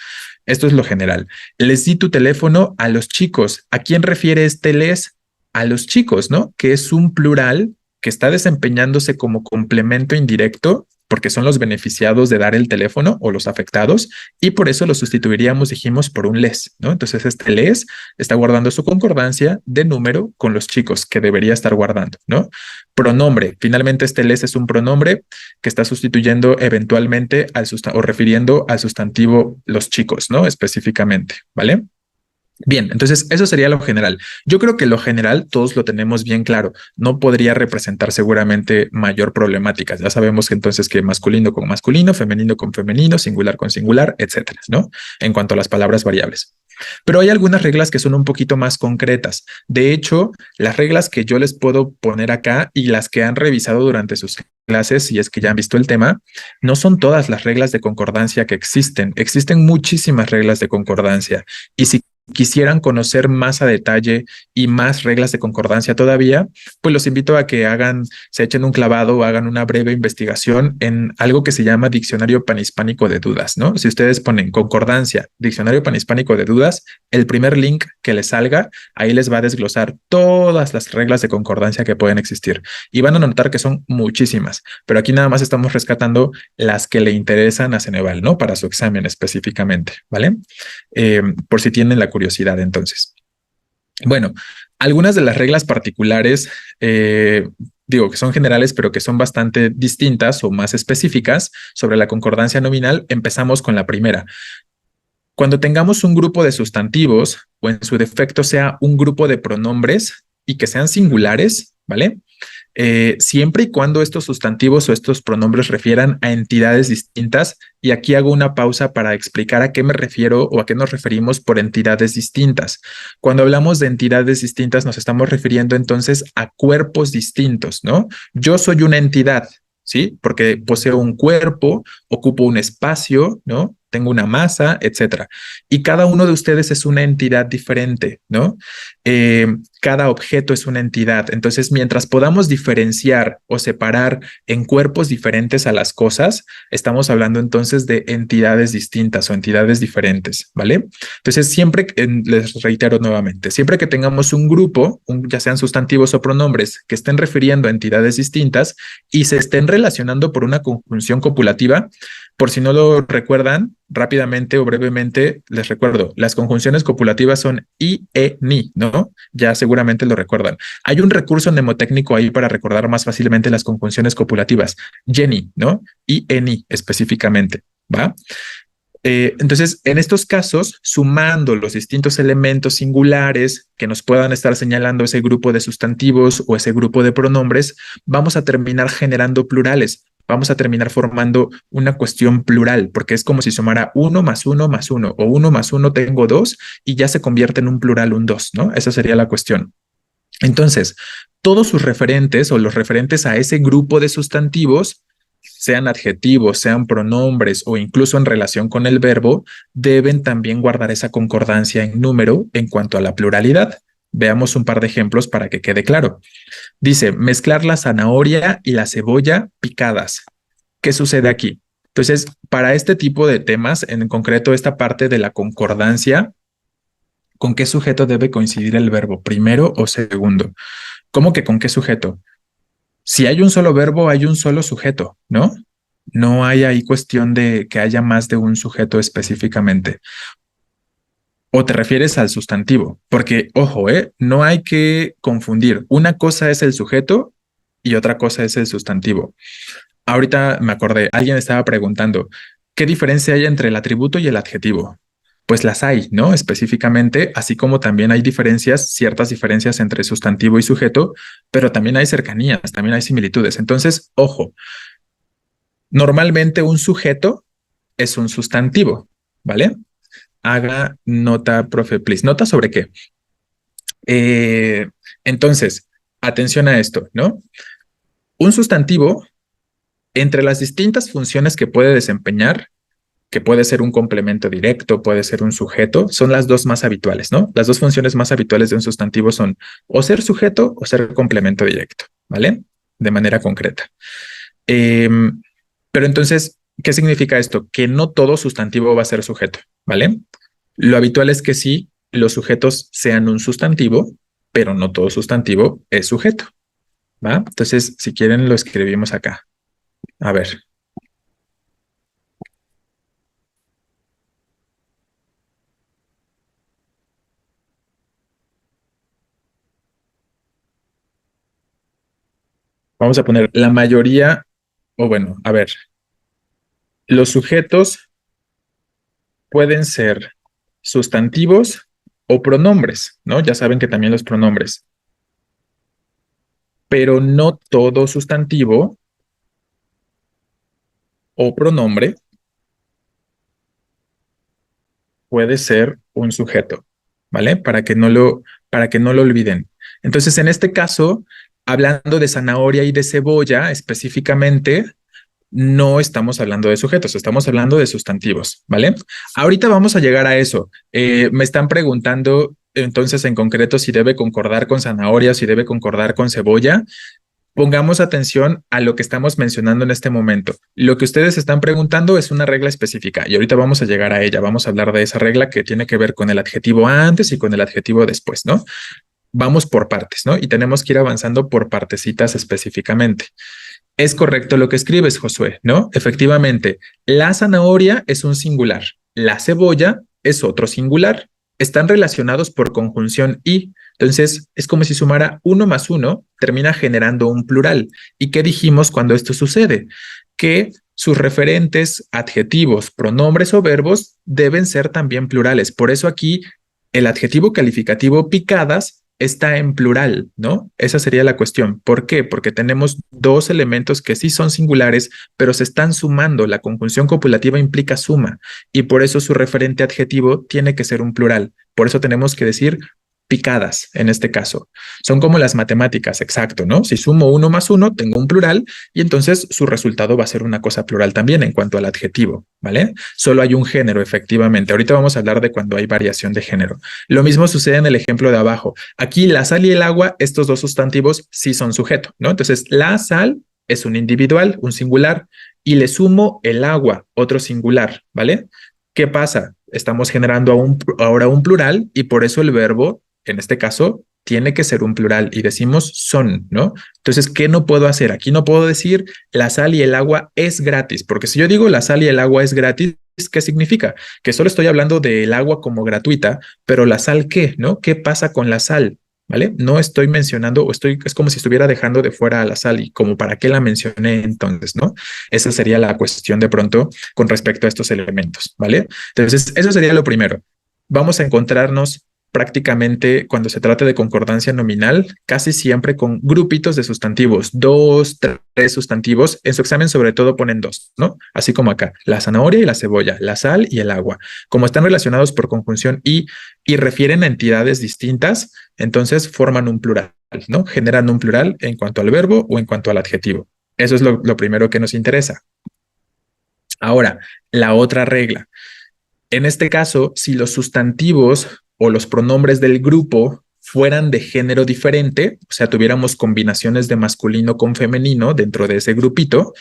Esto es lo general. Les di tu teléfono a los chicos. ¿A quién refiere este les? A los chicos, ¿no? Que es un plural que está desempeñándose como complemento indirecto porque son los beneficiados de dar el teléfono o los afectados y por eso lo sustituiríamos, dijimos, por un les, ¿no? Entonces este les está guardando su concordancia de número con los chicos que debería estar guardando, ¿no? Pronombre. Finalmente este les es un pronombre que está sustituyendo eventualmente al o refiriendo al sustantivo los chicos, ¿no? Específicamente, ¿vale? Bien, entonces eso sería lo general. Yo creo que lo general todos lo tenemos bien claro. No podría representar seguramente mayor problemática. Ya sabemos que entonces que masculino con masculino, femenino con femenino, singular con singular, etcétera, ¿no? En cuanto a las palabras variables. Pero hay algunas reglas que son un poquito más concretas. De hecho, las reglas que yo les puedo poner acá y las que han revisado durante sus clases, si es que ya han visto el tema, no son todas las reglas de concordancia que existen. Existen muchísimas reglas de concordancia. Y si quisieran conocer más a detalle y más reglas de concordancia todavía, pues los invito a que hagan, se echen un clavado o hagan una breve investigación en algo que se llama Diccionario Panhispánico de Dudas, ¿no? Si ustedes ponen concordancia, Diccionario Panhispánico de Dudas, el primer link que les salga, ahí les va a desglosar todas las reglas de concordancia que pueden existir. Y van a notar que son muchísimas, pero aquí nada más estamos rescatando las que le interesan a Ceneval, ¿no? Para su examen específicamente, ¿vale? Por si tienen la curiosidad entonces. Bueno, algunas de las reglas particulares, digo que son generales, pero que son bastante distintas o más específicas sobre la concordancia nominal, empezamos con la primera. Cuando tengamos un grupo de sustantivos o en su defecto sea un grupo de pronombres y que sean singulares, ¿vale? Siempre y cuando estos sustantivos o estos pronombres refieran a entidades distintas, y aquí hago una pausa para explicar a qué me refiero o a qué nos referimos por entidades distintas. Cuando hablamos de entidades distintas, nos estamos refiriendo entonces a cuerpos distintos, ¿no? Yo soy una entidad, ¿sí? Porque poseo un cuerpo, ocupo un espacio, ¿no? Tengo una masa, etcétera. Y cada uno de ustedes es una entidad diferente, ¿no? Cada objeto es una entidad. Entonces, mientras podamos diferenciar o separar en cuerpos diferentes a las cosas, estamos hablando entonces de entidades distintas o entidades diferentes, ¿vale? Entonces, siempre, les reitero nuevamente, siempre que tengamos un grupo, ya sean sustantivos o pronombres, que estén refiriendo a entidades distintas y se estén relacionando por una conjunción copulativa, por si no lo recuerdan, rápidamente o brevemente les recuerdo, las conjunciones copulativas son i, e, ni, ¿no? Ya seguramente lo recuerdan. Hay un recurso mnemotécnico ahí para recordar más fácilmente las conjunciones copulativas. Jenny, ¿no? I, e, ni específicamente, ¿va? Entonces, en estos casos, sumando los distintos elementos singulares que nos puedan estar señalando ese grupo de sustantivos o ese grupo de pronombres, vamos a terminar generando plurales. Vamos a terminar formando una cuestión plural, porque es como si sumara uno más uno más uno, o uno más uno tengo dos, y ya se convierte en un plural, un dos, ¿no? Esa sería la cuestión. Entonces, todos sus referentes o los referentes a ese grupo de sustantivos, sean adjetivos, sean pronombres o incluso en relación con el verbo, deben también guardar esa concordancia en número en cuanto a la pluralidad. Veamos un par de ejemplos para que quede claro. Dice, mezclar la zanahoria y la cebolla picadas. ¿Qué sucede aquí? Entonces, para este tipo de temas, en concreto esta parte de la concordancia, ¿con qué sujeto debe coincidir el verbo? ¿Primero o segundo? ¿Cómo que con qué sujeto? Si hay un solo verbo, hay un solo sujeto, ¿no? No hay ahí cuestión de que haya más de un sujeto específicamente. ¿O te refieres al sustantivo? Porque, ojo, no hay que confundir. Una cosa es el sujeto y otra cosa es el sustantivo. Ahorita me acordé, alguien estaba preguntando, ¿qué diferencia hay entre el atributo y el adjetivo? Pues las hay, ¿no? Específicamente, así como también hay diferencias, ciertas diferencias entre sustantivo y sujeto, pero también hay cercanías, también hay similitudes. Entonces, ojo, normalmente un sujeto es un sustantivo, ¿vale? Haga nota, profe, please. ¿Nota sobre qué? Eh, entonces, atención a esto, ¿no? Un sustantivo, entre las distintas funciones que puede desempeñar, que puede ser un complemento directo, puede ser un sujeto, son las dos más habituales, ¿no? Las dos funciones más habituales de un sustantivo son o ser sujeto o ser complemento directo, ¿vale? De manera concreta. Eh, pero entonces, ¿qué significa esto? Que no todo sustantivo va a ser sujeto, ¿vale? Lo habitual es que sí, los sujetos sean un sustantivo, pero no todo sustantivo es sujeto, ¿va? Entonces, si quieren, lo escribimos acá. A ver. Vamos a poner la mayoría, o bueno, a ver, los sujetos pueden ser sustantivos o pronombres, ¿no? Ya saben que también los pronombres, pero no todo sustantivo o pronombre puede ser un sujeto, ¿vale? Para que no lo olviden. Entonces, en este caso, hablando de zanahoria y de cebolla específicamente, no estamos hablando de sujetos, estamos hablando de sustantivos, ¿vale? Ahorita vamos a llegar a eso. Me están preguntando entonces en concreto si debe concordar con zanahoria, si debe concordar con cebolla. Pongamos atención a lo que estamos mencionando en este momento. Lo que ustedes están preguntando es una regla específica y ahorita vamos a llegar a ella. Vamos a hablar de esa regla que tiene que ver con el adjetivo antes y con el adjetivo después, ¿no? Vamos por partes, ¿no? Y tenemos que ir avanzando por partecitas específicamente. Es correcto lo que escribes, Josué, ¿no? Efectivamente, la zanahoria es un singular, la cebolla es otro singular. Están relacionados por conjunción y, entonces, es como si sumara uno más uno, termina generando un plural. ¿Y qué dijimos cuando esto sucede? Que sus referentes, adjetivos, pronombres o verbos deben ser también plurales. Por eso aquí el adjetivo calificativo picadas está en plural, ¿no? Esa sería la cuestión. ¿Por qué? Porque tenemos dos elementos que sí son singulares, pero se están sumando. La conjunción copulativa implica suma y por eso su referente adjetivo tiene que ser un plural. Por eso tenemos que decir picadas en este caso. Son como las matemáticas, exacto, ¿no? Si sumo uno más uno, tengo un plural y entonces su resultado va a ser una cosa plural también en cuanto al adjetivo, ¿vale? Solo hay un género, efectivamente. Ahorita vamos a hablar de cuando hay variación de género. Lo mismo sucede en el ejemplo de abajo. Aquí la sal y el agua, estos dos sustantivos sí son sujeto, ¿no? Entonces, la sal es un individual, un singular, y le sumo el agua, otro singular, ¿vale? ¿Qué pasa? Estamos generando ahora un plural y por eso el verbo, en este caso, tiene que ser un plural y decimos son, ¿no? Entonces, ¿qué no puedo hacer? Aquí no puedo decir la sal y el agua es gratis, porque si yo digo la sal y el agua es gratis, ¿qué significa? Que solo estoy hablando del agua como gratuita, pero la sal, ¿qué? ¿No? ¿Qué pasa con la sal? ¿Vale? No estoy mencionando o es como si estuviera dejando de fuera a la sal y como para qué la mencioné entonces, ¿no? Esa sería la cuestión de pronto con respecto a estos elementos, ¿vale? Entonces, eso sería lo primero. Vamos a encontrarnos prácticamente cuando se trata de concordancia nominal, casi siempre con grupitos de sustantivos, dos, tres sustantivos. En su examen sobre todo ponen dos, ¿no? Así como acá, la zanahoria y la cebolla, la sal y el agua. Como están relacionados por conjunción y refieren a entidades distintas, entonces forman un plural, ¿no? Generan un plural en cuanto al verbo o en cuanto al adjetivo. Eso es lo primero que nos interesa. Ahora, la otra regla. En este caso, si los sustantivos o los pronombres del grupo fueran de género diferente, o sea, tuviéramos combinaciones de masculino con femenino dentro de ese grupito,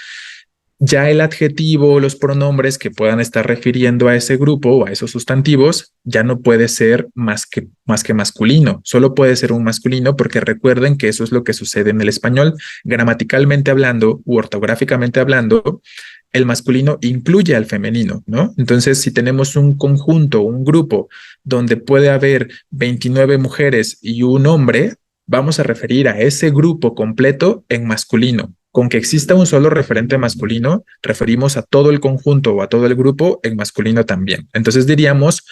ya el adjetivo o los pronombres que puedan estar refiriendo a ese grupo o a esos sustantivos ya no puede ser más que masculino, solo puede ser un masculino porque recuerden que eso es lo que sucede en el español, gramaticalmente hablando u ortográficamente hablando, el masculino incluye al femenino, ¿no? Entonces, si tenemos un conjunto, un grupo donde puede haber 29 mujeres y un hombre, vamos a referir a ese grupo completo en masculino. Con que exista un solo referente masculino, referimos a todo el conjunto o a todo el grupo en masculino también. Entonces diríamos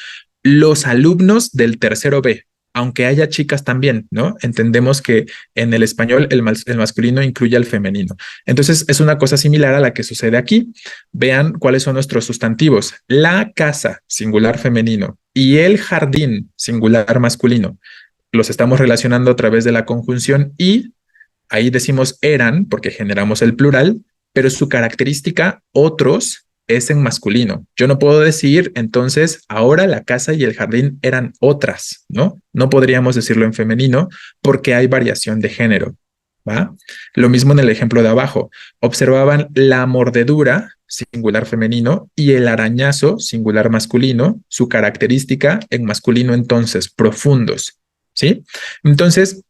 los alumnos del tercero B, aunque haya chicas también, ¿no? Entendemos que en el español el masculino incluye al femenino. Entonces es una cosa similar a la que sucede aquí. Vean cuáles son nuestros sustantivos. La casa, singular femenino, y el jardín, singular masculino. Los estamos relacionando a través de la conjunción y ahí decimos eran porque generamos el plural, pero su característica otros es en masculino. Yo no puedo decir entonces ahora la casa y el jardín eran otras, ¿no? No podríamos decirlo en femenino porque hay variación de género, ¿va? Lo mismo en el ejemplo de abajo. Observaban la mordedura, singular femenino, y el arañazo, singular masculino, su característica en masculino entonces, profundos, ¿sí? Entonces,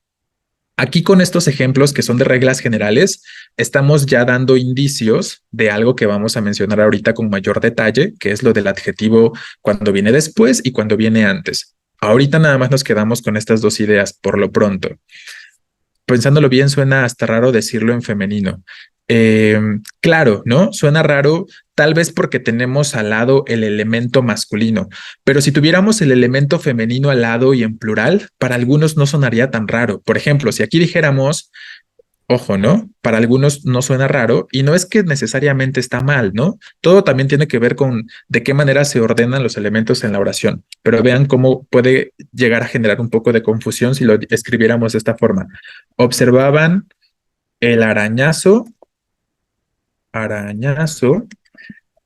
aquí con estos ejemplos que son de reglas generales, estamos ya dando indicios de algo que vamos a mencionar ahorita con mayor detalle, que es lo del adjetivo cuando viene después y cuando viene antes. Ahorita nada más nos quedamos con estas dos ideas por lo pronto. Pensándolo bien, suena hasta raro decirlo en femenino. Eh, claro, ¿no? Suena raro, tal vez porque tenemos al lado el elemento masculino, pero si tuviéramos el elemento femenino al lado y en plural, para algunos no sonaría tan raro. Por ejemplo, si aquí dijéramos, ojo, ¿no? Para algunos no suena raro y no es que necesariamente está mal, ¿no? Todo también tiene que ver con de qué manera se ordenan los elementos en la oración, pero vean cómo puede llegar a generar un poco de confusión si lo escribiéramos de esta forma. Observaban el arañazo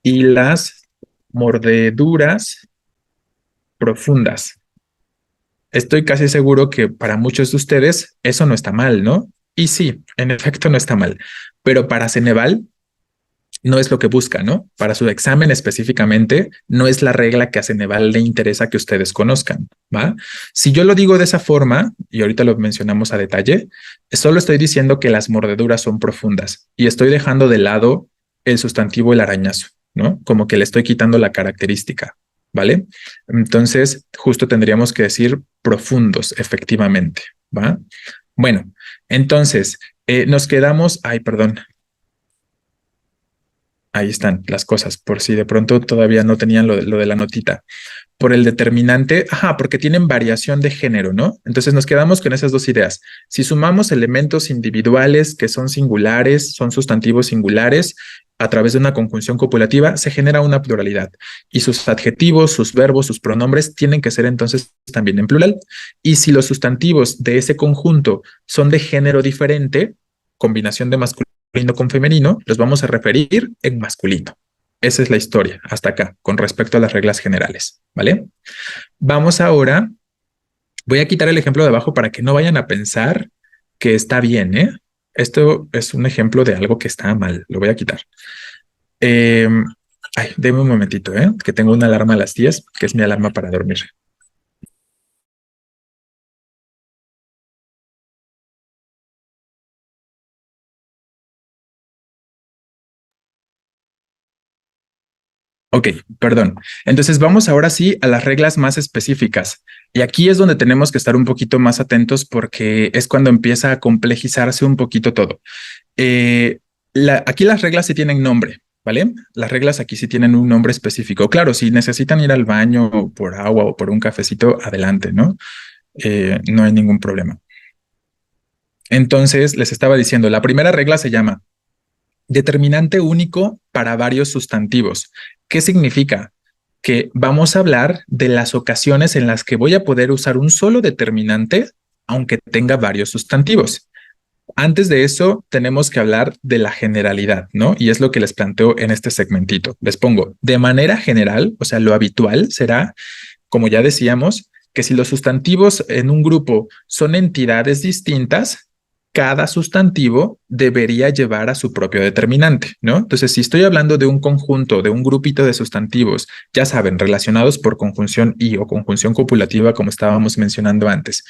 y las mordeduras profundas. Estoy casi seguro que para muchos de ustedes eso no está mal, ¿no? Y sí, en efecto no está mal, pero para Ceneval no es lo que busca, ¿no? Para su examen específicamente, no es la regla que a Ceneval le interesa que ustedes conozcan, ¿va? Si yo lo digo de esa forma, y ahorita lo mencionamos a detalle, solo estoy diciendo que las mordeduras son profundas y estoy dejando de lado el sustantivo el arañazo, ¿no? Como que le estoy quitando la característica, ¿vale? Entonces, justo tendríamos que decir profundos, efectivamente, ¿va? Bueno, entonces, nos quedamos, ay, perdón, ahí están las cosas, por si de pronto todavía no tenían lo de la notita. Por el determinante, ajá, porque tienen variación de género, ¿no? Entonces nos quedamos con esas dos ideas. Si sumamos elementos individuales que son singulares, son sustantivos singulares, a través de una conjunción copulativa, se genera una pluralidad. Y sus adjetivos, sus verbos, sus pronombres tienen que ser entonces también en plural. Y si los sustantivos de ese conjunto son de género diferente, combinación de masculino con femenino, los vamos a referir en masculino. Esa es la historia hasta acá con respecto a las reglas generales, ¿vale? Vamos ahora, voy a quitar el ejemplo de abajo para que no vayan a pensar que está bien, ¿eh? Esto es un ejemplo de algo que está mal, lo voy a quitar. Eh, ay, déme un momentito, ¿eh? Que tengo una alarma a las 10, que es mi alarma para dormir. Ok, perdón. Entonces vamos ahora sí a las reglas más específicas. Y aquí es donde tenemos que estar un poquito más atentos porque es cuando empieza a complejizarse un poquito todo. Eh, aquí las reglas sí tienen nombre, ¿vale? Las reglas aquí sí tienen un nombre específico. Claro, si necesitan ir al baño por agua o por un cafecito, adelante, ¿no? No hay ningún problema. Entonces, les estaba diciendo, la primera regla se llama determinante único para varios sustantivos. ¿Qué significa? Que vamos a hablar de las ocasiones en las que voy a poder usar un solo determinante, aunque tenga varios sustantivos. Antes de eso, tenemos que hablar de la generalidad, ¿no? Y es lo que les planteo en este segmentito. Les pongo, de manera general, o sea, lo habitual será, como ya decíamos, que si los sustantivos en un grupo son entidades distintas, cada sustantivo debería llevar a su propio determinante, ¿no? Entonces, si estoy hablando de un conjunto, de un grupito de sustantivos, ya saben, relacionados por conjunción y o conjunción copulativa, como estábamos mencionando antes,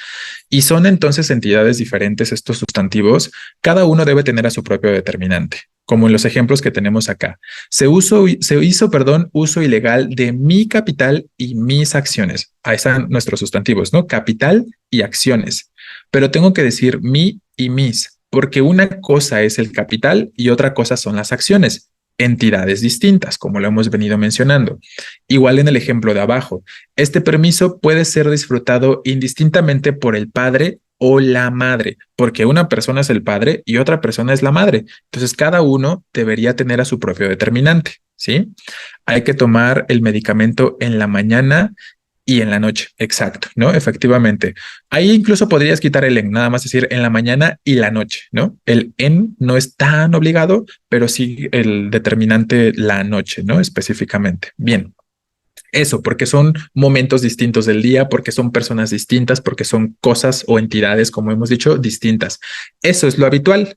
y son entonces entidades diferentes estos sustantivos, cada uno debe tener a su propio determinante, como en los ejemplos que tenemos acá. Se hizo, perdón, uso ilegal de mi capital y mis acciones. Ahí están nuestros sustantivos, ¿no? Capital y acciones. Pero tengo que decir mi y mis, porque una cosa es el capital y otra cosa son las acciones, entidades distintas, como lo hemos venido mencionando. Igual en el ejemplo de abajo, este permiso puede ser disfrutado indistintamente por el padre o la madre, porque una persona es el padre y otra persona es la madre. Entonces, cada uno debería tener a su propio determinante, ¿sí? Hay que tomar el medicamento en la mañana y en la noche, exacto, ¿no? Efectivamente. Ahí incluso podrías quitar el en, nada más decir en la mañana y la noche, ¿no? El en no es tan obligado, pero sí el determinante la noche, ¿no? Específicamente. Bien. Eso, porque son momentos distintos del día, porque son personas distintas, porque son cosas o entidades, como hemos dicho, distintas. Eso es lo habitual,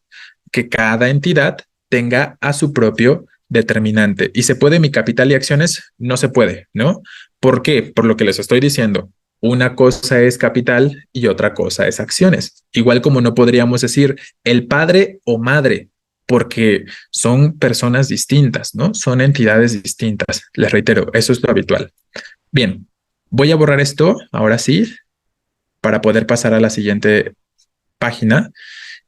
que cada entidad tenga a su propio determinante. ¿Y se puede mi capital y acciones? No se puede, ¿no? ¿Por qué? Por lo que les estoy diciendo. Una cosa es capital y otra cosa es acciones. Igual como no podríamos decir el padre o madre, porque son personas distintas, ¿no? Son entidades distintas. Les reitero, eso es lo habitual. Bien, voy a borrar esto, ahora sí, para poder pasar a la siguiente página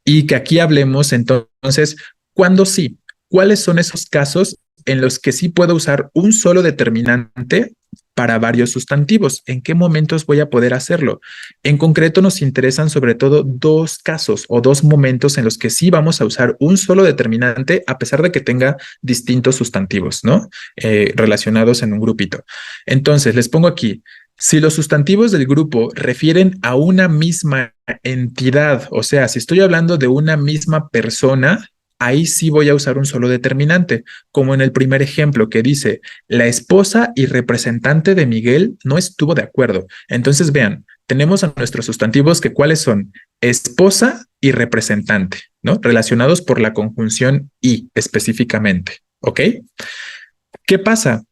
y que aquí hablemos entonces ¿Cuándo sí? ¿Cuáles son esos casos en los que sí puedo usar un solo determinante para varios sustantivos? ¿En qué momentos voy a poder hacerlo? En concreto nos interesan sobre todo dos casos o dos momentos en los que sí vamos a usar un solo determinante a pesar de que tenga distintos sustantivos, ¿no? Relacionados en un grupito. Entonces, les pongo aquí, si los sustantivos del grupo refieren a una misma entidad, o sea, si estoy hablando de una misma persona, ahí sí voy a usar un solo determinante, como en el primer ejemplo que dice, la esposa y representante de Miguel no estuvo de acuerdo. Entonces, vean, tenemos a nuestros sustantivos que cuáles son esposa y representante, ¿no? Relacionados por la conjunción y específicamente, ¿ok? ¿Qué pasa?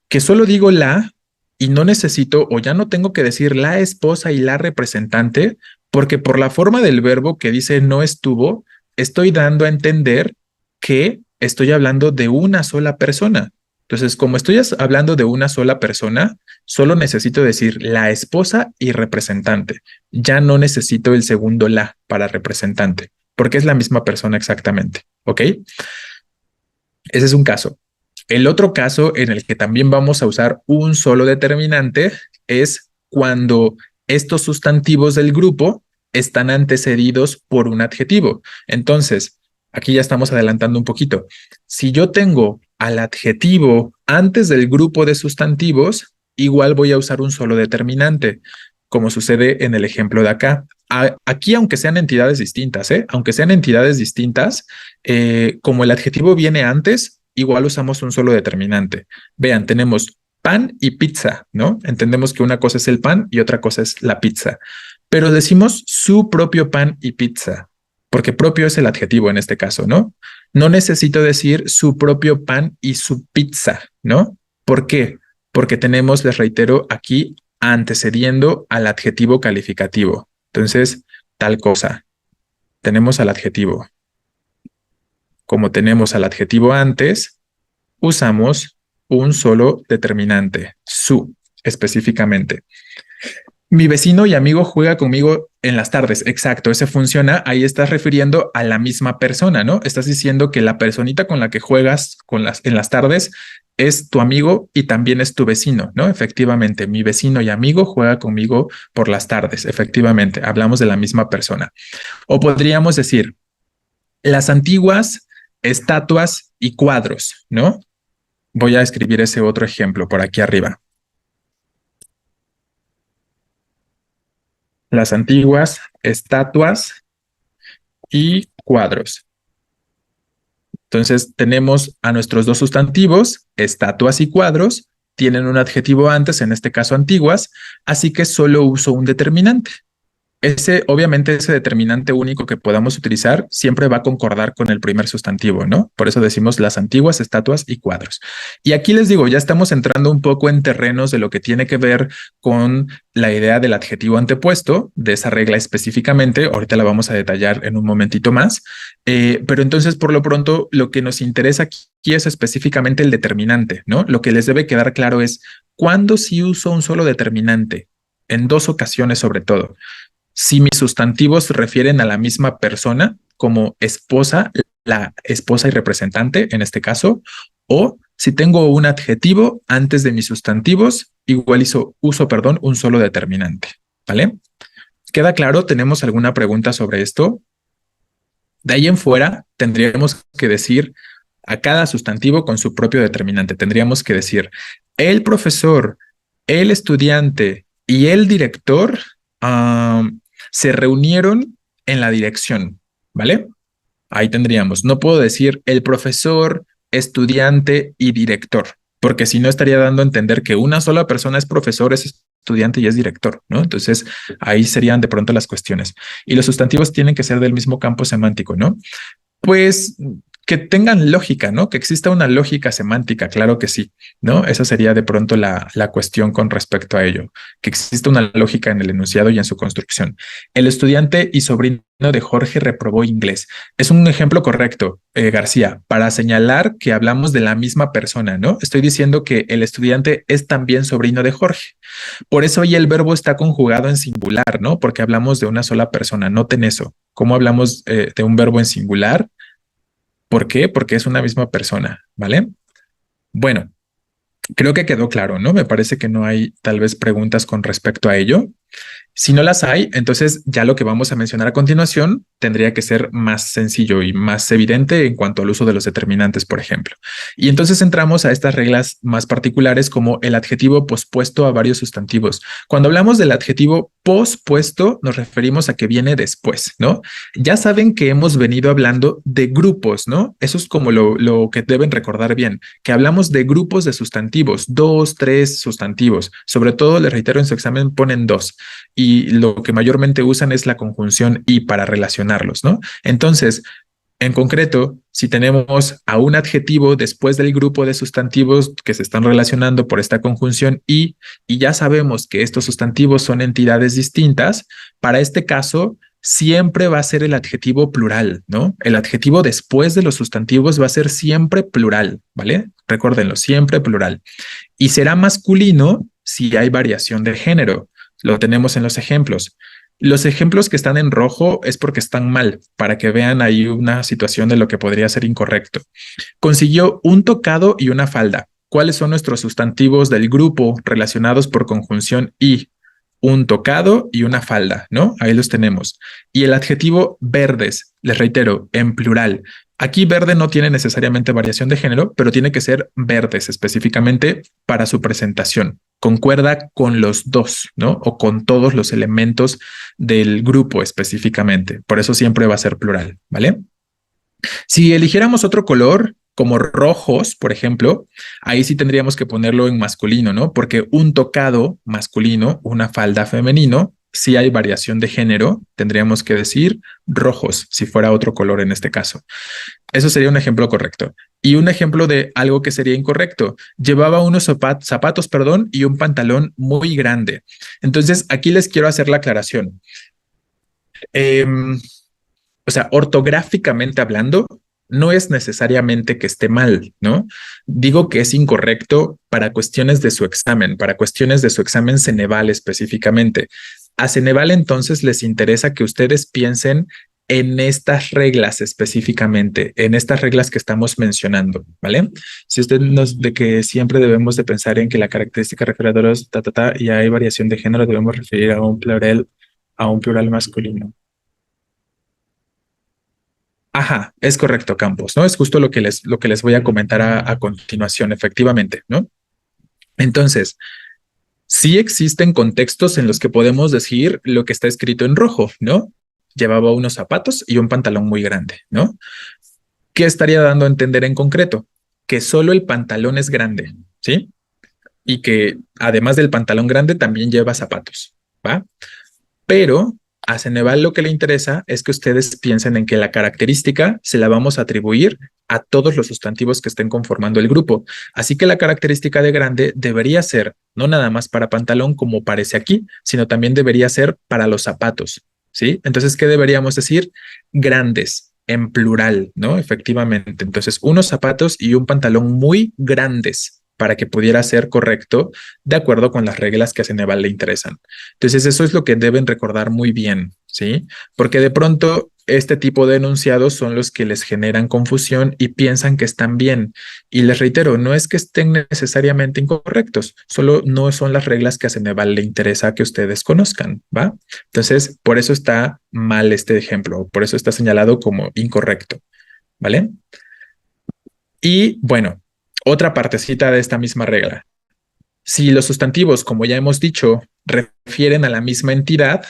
Que solo digo la y no necesito o ya no tengo que decir la esposa y la representante porque por la forma del verbo que dice no estuvo, estoy dando a entender que estoy hablando de una sola persona. Entonces, como estoy hablando de una sola persona, solo necesito decir la esposa y representante. Ya no necesito el segundo la para representante, porque es la misma persona exactamente. ¿Ok? Ese es un caso. El otro caso en el que también vamos a usar un solo determinante es cuando estos sustantivos del grupo están antecedidos por un adjetivo. Entonces, aquí ya estamos adelantando un poquito. Si yo tengo al adjetivo antes del grupo de sustantivos, igual voy a usar un solo determinante, como sucede en el ejemplo de acá. Aquí, aunque sean entidades distintas, aunque sean entidades distintas, como el adjetivo viene antes, igual usamos un solo determinante. Vean, tenemos pan y pizza, ¿no? Entendemos que una cosa es el pan y otra cosa es la pizza, pero decimos su propio pan y pizza, porque propio es el adjetivo en este caso, ¿no? No necesito decir su propio pan y su pizza, ¿no? ¿Por qué? Porque tenemos, les reitero, aquí antecediendo al adjetivo calificativo. Entonces, tal cosa. Tenemos al adjetivo. Como tenemos al adjetivo antes, usamos un solo determinante, su, específicamente. Mi vecino y amigo juega conmigo en las tardes. Exacto, ese funciona. Ahí estás refiriendo a la misma persona, ¿no? Estás diciendo que la personita con la que juegas en las tardes es tu amigo y también es tu vecino, ¿no? Efectivamente, mi vecino y amigo juega conmigo por las tardes. Efectivamente, hablamos de la misma persona. O podríamos decir, las antiguas estatuas y cuadros, ¿no? Voy a escribir ese otro ejemplo por aquí arriba. Las antiguas estatuas y cuadros. Entonces tenemos a nuestros dos sustantivos, estatuas y cuadros, tienen un adjetivo antes, en este caso antiguas, así que solo uso un determinante. Obviamente, ese determinante único que podamos utilizar siempre va a concordar con el primer sustantivo, ¿no? Por eso decimos las antiguas estatuas y cuadros. Y aquí les digo, ya estamos entrando un poco en terrenos de lo que tiene que ver con la idea del adjetivo antepuesto, de esa regla específicamente. Ahorita la vamos a detallar en un momentito más. Pero entonces, por lo pronto, lo que nos interesa aquí es específicamente el determinante, ¿no? Lo que les debe quedar claro es cuándo sí uso un solo determinante, en dos ocasiones sobre todo. Si mis sustantivos se refieren a la misma persona, como esposa, la esposa y representante en este caso, o si tengo un adjetivo antes de mis sustantivos, igual uso, perdón, un solo determinante, ¿vale? ¿Queda claro? ¿Tenemos alguna pregunta sobre esto? De ahí en fuera, tendríamos que decir a cada sustantivo con su propio determinante. Tendríamos que decir el profesor, el estudiante y el director se reunieron en la dirección, ¿vale? Ahí tendríamos. No puedo decir el profesor, estudiante y director, porque si no estaría dando a entender que una sola persona es profesor, es estudiante y es director, ¿no? Entonces ahí serían de pronto las cuestiones. Y los sustantivos tienen que ser del mismo campo semántico, ¿no? Pues que tengan lógica, ¿no? Que exista una lógica semántica, claro que sí, ¿no? Esa sería de pronto la cuestión con respecto a ello, que exista una lógica en el enunciado y en su construcción. El estudiante y sobrino de Jorge reprobó inglés. Es un ejemplo correcto, García, para señalar que hablamos de la misma persona, ¿no? Estoy diciendo que el estudiante es también sobrino de Jorge. Por eso ahí el verbo está conjugado en singular, ¿no? Porque hablamos de una sola persona. Noten eso. ¿Cómo hablamos de un verbo en singular? ¿Por qué? Porque es una misma persona, ¿vale? Bueno, creo que quedó claro, ¿no? Me parece que no hay tal vez preguntas con respecto a ello. Si no las hay, entonces ya lo que vamos a mencionar a continuación tendría que ser más sencillo y más evidente en cuanto al uso de los determinantes, por ejemplo. Y entonces entramos a estas reglas más particulares como el adjetivo pospuesto a varios sustantivos. Cuando hablamos del adjetivo pospuesto, nos referimos a que viene después, ¿no? Ya saben que hemos venido hablando de grupos, ¿no? Eso es como lo que deben recordar bien, que hablamos de grupos de sustantivos, dos, tres sustantivos. Sobre todo, les reitero, en su examen ponen dos y lo que mayormente usan es la conjunción y para relacionarlos, ¿no? Entonces, en concreto, si tenemos a un adjetivo después del grupo de sustantivos que se están relacionando por esta conjunción y ya sabemos que estos sustantivos son entidades distintas, para este caso siempre va a ser el adjetivo plural, ¿no? El adjetivo después de los sustantivos va a ser siempre plural, ¿vale? Recuérdenlo, siempre plural. Y será masculino si hay variación de género. Lo tenemos en los ejemplos. Los ejemplos que están en rojo es porque están mal, para que vean ahí una situación de lo que podría ser incorrecto. Consiguió un tocado y una falda. ¿Cuáles son nuestros sustantivos del grupo relacionados por conjunción y? Un tocado y una falda, ¿no? Ahí los tenemos. Y el adjetivo verdes, les reitero, en plural. Aquí verde no tiene necesariamente variación de género, pero tiene que ser verdes específicamente para su presentación. Concuerda con los dos, ¿no? O con todos los elementos del grupo específicamente. Por eso siempre va a ser plural, ¿vale? Si eligiéramos otro color, como rojos, por ejemplo, ahí sí tendríamos que ponerlo en masculino, ¿no? Porque un tocado masculino, una falda femenino, si hay variación de género, tendríamos que decir rojos, si fuera otro color en este caso. Eso sería un ejemplo correcto. Y un ejemplo de algo que sería incorrecto. Llevaba unos zapatos, perdón, y un pantalón muy grande. Entonces, aquí les quiero hacer la aclaración. Eh, o sea, ortográficamente hablando, no es necesariamente que esté mal, ¿no? Digo que es incorrecto para cuestiones de su examen, para cuestiones de su examen Ceneval específicamente. A Ceneval entonces les interesa que ustedes piensen en estas reglas específicamente, en estas reglas que estamos mencionando, ¿vale? Si usted nos de que siempre debemos de pensar en que la característica refiere a dos, y hay variación de género, debemos referir a un plural masculino. Ajá, es correcto, Campos, ¿no? Es justo lo que les voy a comentar a continuación, efectivamente, ¿no? Entonces, sí existen contextos en los que podemos decir lo que está escrito en rojo, ¿no? Llevaba unos zapatos y un pantalón muy grande, ¿no? ¿Qué estaría dando a entender en concreto? Que solo el pantalón es grande, ¿sí? Y que además del pantalón grande también lleva zapatos, ¿va? Pero a Ceneval lo que le interesa es que ustedes piensen en que la característica se la vamos a atribuir a todos los sustantivos que estén conformando el grupo. Así que la característica de grande debería ser no nada más para pantalón como parece aquí, sino también debería ser para los zapatos, ¿sí? Entonces, ¿qué deberíamos decir? Grandes, en plural, ¿no? Efectivamente. Entonces, unos zapatos y un pantalón muy grandes para que pudiera ser correcto de acuerdo con las reglas que a Ceneval le interesan. Entonces, eso es lo que deben recordar muy bien, ¿sí? Porque de pronto este tipo de enunciados son los que les generan confusión y piensan que están bien. Y les reitero, no es que estén necesariamente incorrectos, solo no son las reglas que a Ceneval le interesa que ustedes conozcan, ¿va? Entonces, por eso está mal este ejemplo, por eso está señalado como incorrecto, ¿vale? Y bueno, otra partecita de esta misma regla. Si los sustantivos, como ya hemos dicho, refieren a la misma entidad,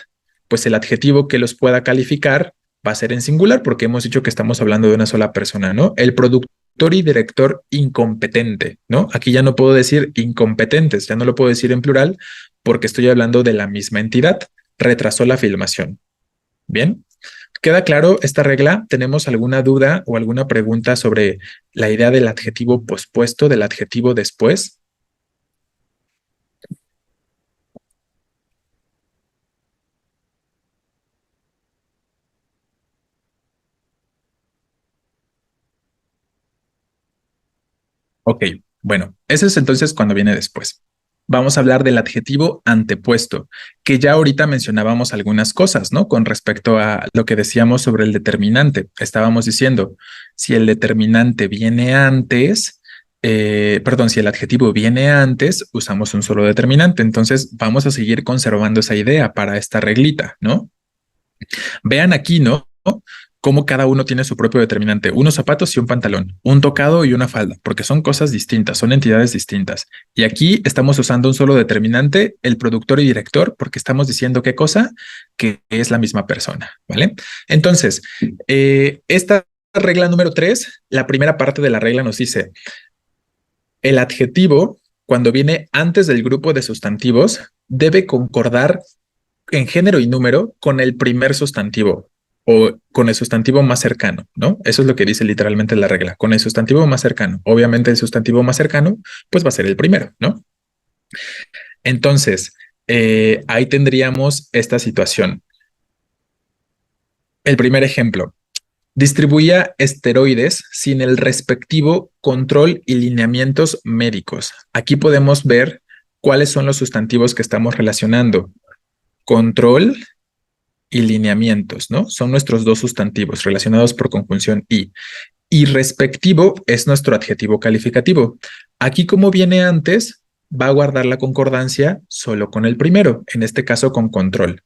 pues el adjetivo que los pueda calificar va a ser en singular porque hemos dicho que estamos hablando de una sola persona, ¿no? El productor y director incompetente, ¿no? Aquí ya no puedo decir incompetentes, ya no lo puedo decir en plural porque estoy hablando de la misma entidad. Retrasó la filmación. Bien. ¿Queda claro esta regla? ¿Tenemos alguna duda o alguna pregunta sobre la idea del adjetivo pospuesto, del adjetivo después? Ok, bueno, eso es entonces cuando viene después. vamos a hablar del adjetivo antepuesto, que ya ahorita mencionábamos algunas cosas, ¿no? Con respecto a lo que decíamos sobre el determinante. Estábamos diciendo, si el determinante viene antes, perdón, si el adjetivo viene antes, usamos un solo determinante. Entonces, vamos a seguir conservando esa idea para esta reglita, ¿no? Vean aquí, ¿no? Cómo cada uno tiene su propio determinante, unos zapatos y un pantalón, un tocado y una falda, porque son cosas distintas, son entidades distintas. Y aquí estamos usando un solo determinante, el productor y director, porque estamos diciendo qué cosa, que es la misma persona, ¿vale? Entonces, esta regla número 3, la primera parte de la regla nos dice, el adjetivo, cuando viene antes del grupo de sustantivos, debe concordar en género y número con el primer sustantivo o con el sustantivo más cercano, ¿no? Eso es lo que dice literalmente la regla, con el sustantivo más cercano. Obviamente el sustantivo más cercano, pues va a ser el primero, ¿no? Entonces, ahí tendríamos esta situación. El primer ejemplo, distribuía esteroides sin el respectivo control y lineamientos médicos. Aquí podemos ver cuáles son los sustantivos que estamos relacionando. Control y lineamientos, ¿no? Son nuestros dos sustantivos relacionados por conjunción y. Y respectivo es nuestro adjetivo calificativo. Aquí, como viene antes, va a guardar la concordancia solo con el primero, en este caso con control.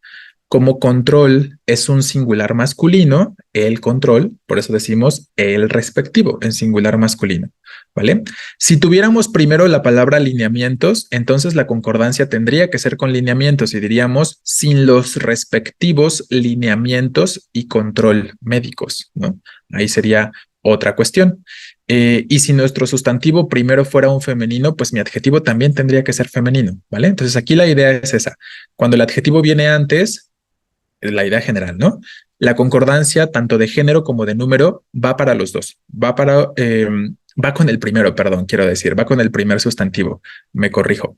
Como control es un singular masculino, el control, por eso decimos el respectivo en singular masculino, ¿vale? Si tuviéramos primero la palabra lineamientos, entonces la concordancia tendría que ser con lineamientos y diríamos sin los respectivos lineamientos y control médicos, ¿no? Ahí sería otra cuestión. Y si nuestro sustantivo primero fuera un femenino, pues mi adjetivo también tendría que ser femenino, ¿vale? Entonces aquí la idea es esa. Cuando el adjetivo viene antes, la idea general, ¿no? La concordancia, tanto de género como de número, va para los dos. Va con el primero, perdón, quiero decir, va con el primer sustantivo. Me corrijo.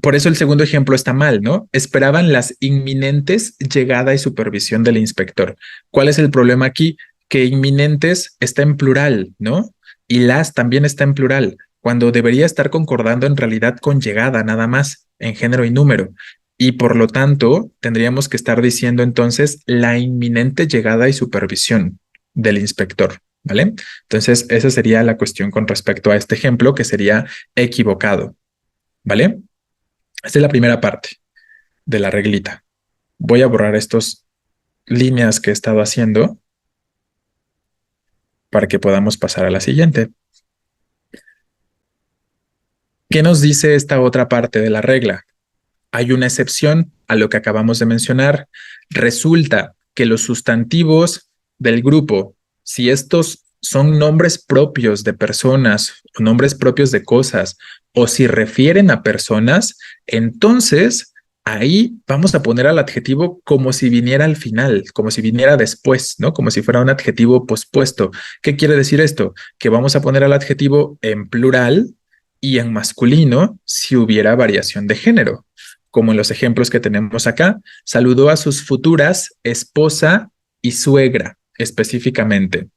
Por eso el segundo ejemplo está mal, ¿no? Esperaban las inminentes llegada y supervisión del inspector. ¿Cuál es el problema aquí? Que inminentes está en plural, ¿no? Y las también está en plural, cuando debería estar concordando en realidad con llegada nada más, en género y número. Y por lo tanto, tendríamos que estar diciendo entonces la inminente llegada y supervisión del inspector, ¿vale? Entonces, esa sería la cuestión con respecto a este ejemplo que sería equivocado, ¿vale? Esta es la primera parte de la reglita. Voy a borrar estas líneas que he estado haciendo para que podamos pasar a la siguiente. ¿Qué nos dice esta otra parte de la regla? Hay una excepción a lo que acabamos de mencionar. Resulta que los sustantivos del grupo, si estos son nombres propios de personas o nombres propios de cosas, o si refieren a personas, entonces ahí vamos a poner al adjetivo como si viniera al final, como si viniera después, ¿no? Como si fuera un adjetivo pospuesto. ¿Qué quiere decir esto? Que vamos a poner al adjetivo en plural y en masculino si hubiera variación de género, como en los ejemplos que tenemos acá. Saludó a sus futuras esposa y suegra específicamente,